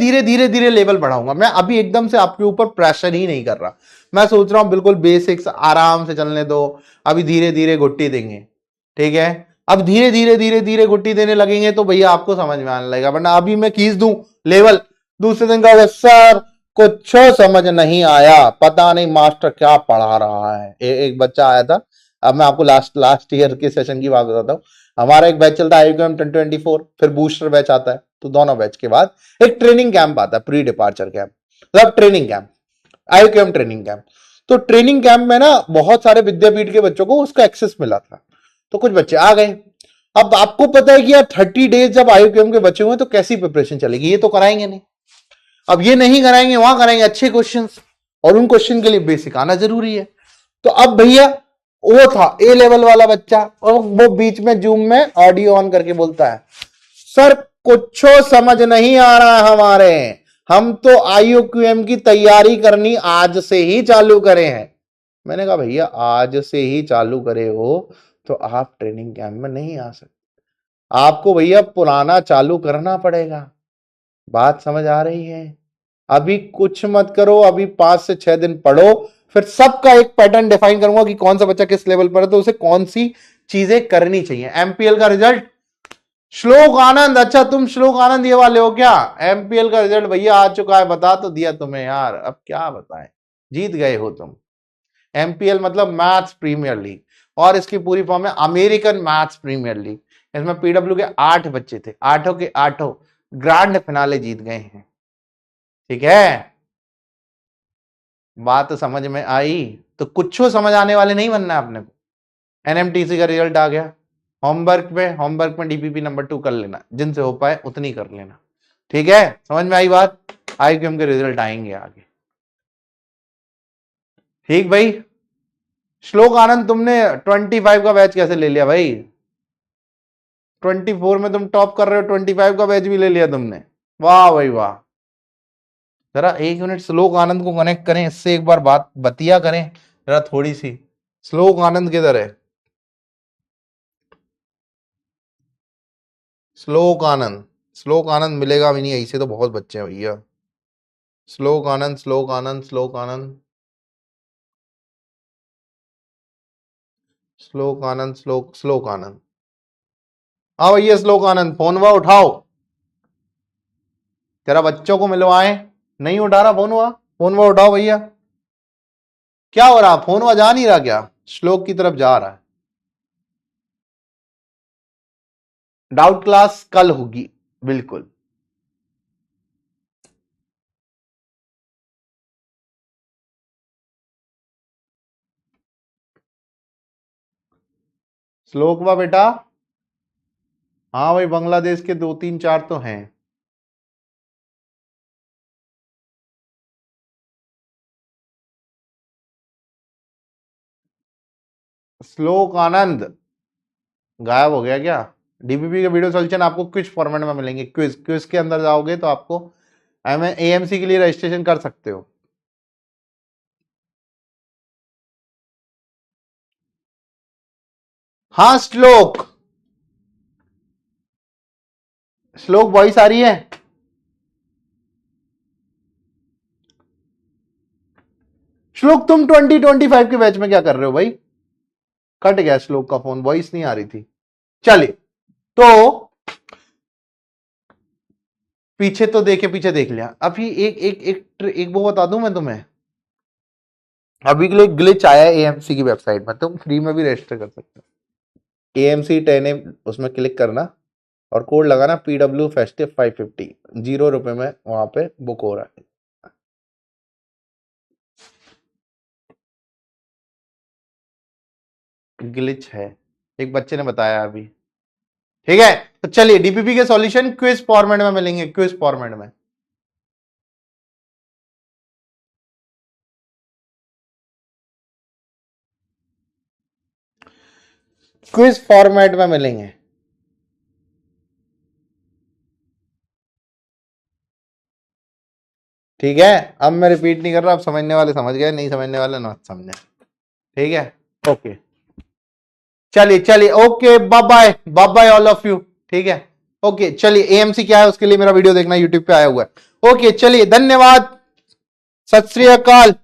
धीरे लेवल बढ़ाऊंगा मैं। अभी एकदम से आपके ऊपर प्रेशर ही नहीं कर रहा, मैं सोच रहा हूं बिल्कुल बेसिक्स आराम से चलने दो। अभी धीरे धीरे घुट्टी देंगे। ठीक है, अब धीरे धीरे घुट्टी देने लगेंगे तो भैया आपको समझ में आने लगेगा, वरना अभी मैं खींच दूं लेवल, दूसरे दिन का सर कुछ समझ नहीं आया, पता नहीं मास्टर क्या पढ़ा रहा है। एक बच्चा आया था, अब मैं आपको लास्ट ईयर के सेशन की बात बताता हूँ। हमारा एक बैच चलता है IQM 1024, फिर बूस्टर बैच आता है, तो दोनों बैच के बाद एक ट्रेनिंग कैंप आता है, प्री डिपार्चर कैंप, मतलब training camp, IQM training camp. तो ट्रेनिंग कैंप में ना बहुत सारे विद्यापीठ के बच्चों को उसका एक्सेस मिला था, तो कुछ बच्चे आ गए। अब आपको पता है कि यार 30 डेज जब IQM के बच्चे हुए तो कैसी प्रिपरेशन चलेगी, ये तो कराएंगे नहीं। अब ये नहीं कराएंगे, वहां कराएंगे अच्छे क्वेश्चंस, और उन क्वेश्चन के लिए बेसिक आना जरूरी है। तो अब भैया वो था ए लेवल वाला बच्चा, और वो बीच में जूम में ऑडियो ऑन करके बोलता है, सर कुछ समझ नहीं आ रहा है हमारे, हम तो IUQM की तैयारी करनी आज से ही चालू करे हैं। मैंने कहा भैया आज से ही चालू करे हो तो आप ट्रेनिंग कैंप में नहीं आ सकते, आपको भैया पुराना चालू करना पड़ेगा। बात समझ आ रही है? अभी कुछ मत करो, अभी 5 से 6 दिन पढ़ो, फिर सबका एक पैटर्न डिफाइन करूंगा कि कौन सा बच्चा किस लेवल पर है तो उसे कौन सी चीजें करनी चाहिए। MPL का रिजल्ट श्लोक आनंद, अच्छा तुम श्लोक आनंद ये वाले हो क्या? MPL का रिजल्ट भैया आ चुका है, बता तो दिया तुम्हें यार, अब क्या बताएं, जीत गए हो तुम। MPL मतलब मैथ्स प्रीमियर लीग, और इसकी पूरी फॉर्म है अमेरिकन मैथ्स प्रीमियर लीग। इसमें PW के 8 बच्चे थे, 8 के 8 ग्रैंड फिनाले जीत गए हैं। ठीक है, बात समझ में आई? तो कुछ समझ आने वाले नहीं बनना है अपने को। NMTC का रिजल्ट आ गया, होमवर्क में DPP नंबर 2 कर लेना, जिनसे हो पाए उतनी कर लेना। ठीक है, समझ में आई बात? IUQM के रिजल्ट आएंगे आगे। ठीक भाई, श्लोक आनंद तुमने 25 का बैच कैसे ले लिया भाई? 24 में तुम टॉप कर रहे हो, 25 का बैच भी ले लिया तुमने, वाह भाई वाह। जरा 1 मिनट श्लोक आनंद को कनेक्ट करें, इससे एक बार बात बतिया करें जरा थोड़ी सी। श्लोक आनंद किधर है? श्लोक आनंद मिलेगा भी नहीं, ऐसे तो बहुत बच्चे हैं भैया। श्लोक आनंद श्लोक आनंद श्लोक आनंद श्लोक आनंद श्लोक आनंद, हाँ भैया श्लोक आनंद, फोन हुआ उठाओ, तेरा बच्चों को मिलवाए, नहीं उठा रहा फोन हुआ उठाओ भैया। क्या हो रहा, फोन हुआ जा नहीं रहा क्या? श्लोक की तरफ जा रहा है। डाउट क्लास कल होगी बिल्कुल। श्लोक हुआ बेटा, हाँ भाई बांग्लादेश के 2 3 4 तो हैं। श्लोक आनंद गायब हो गया क्या? DPP के वीडियो सोल्यूशन आपको क्विज फॉर्मेट में मिलेंगे, क्विज के अंदर जाओगे तो आपको AMC के लिए रजिस्ट्रेशन कर सकते हो। हाँ श्लोक वॉइस आ रही है? श्लोक तुम 2025 के बैच में क्या कर रहे हो भाई? कट गया श्लोक का फोन, वॉइस नहीं आ रही थी। चलिए, तो पीछे तो पीछे देख लिया। अभी एक वो बता दूं मैं तुम्हें, अभी के लिए ग्लिच आया है AMC की वेबसाइट में, तुम फ्री में भी रजिस्टर कर सकते हो। AMC 10 उसमें क्लिक करना और कोड लगाना PW Festive 550, 0 रुपए में वहां पे बुक हो रहा है। ग्लिच है, एक बच्चे ने बताया अभी। ठीक है, तो चलिए DPP के सॉल्यूशन क्विज फॉर्मेट में मिलेंगे, क्विज फॉर्मेट में। क्विज फॉर्मेट में मिलेंगे। ठीक है, अब मैं रिपीट नहीं कर रहा, अब समझने वाले समझ गए, नहीं समझने वाले ना समझे। ठीक है, ओके, चलिए okay, bye bye all of you. ठीक है, ओके, चलिए AMC क्या है उसके लिए मेरा वीडियो देखना YouTube पे आया हुआ है। ओके चलिए, धन्यवाद, सत श्री अकाल।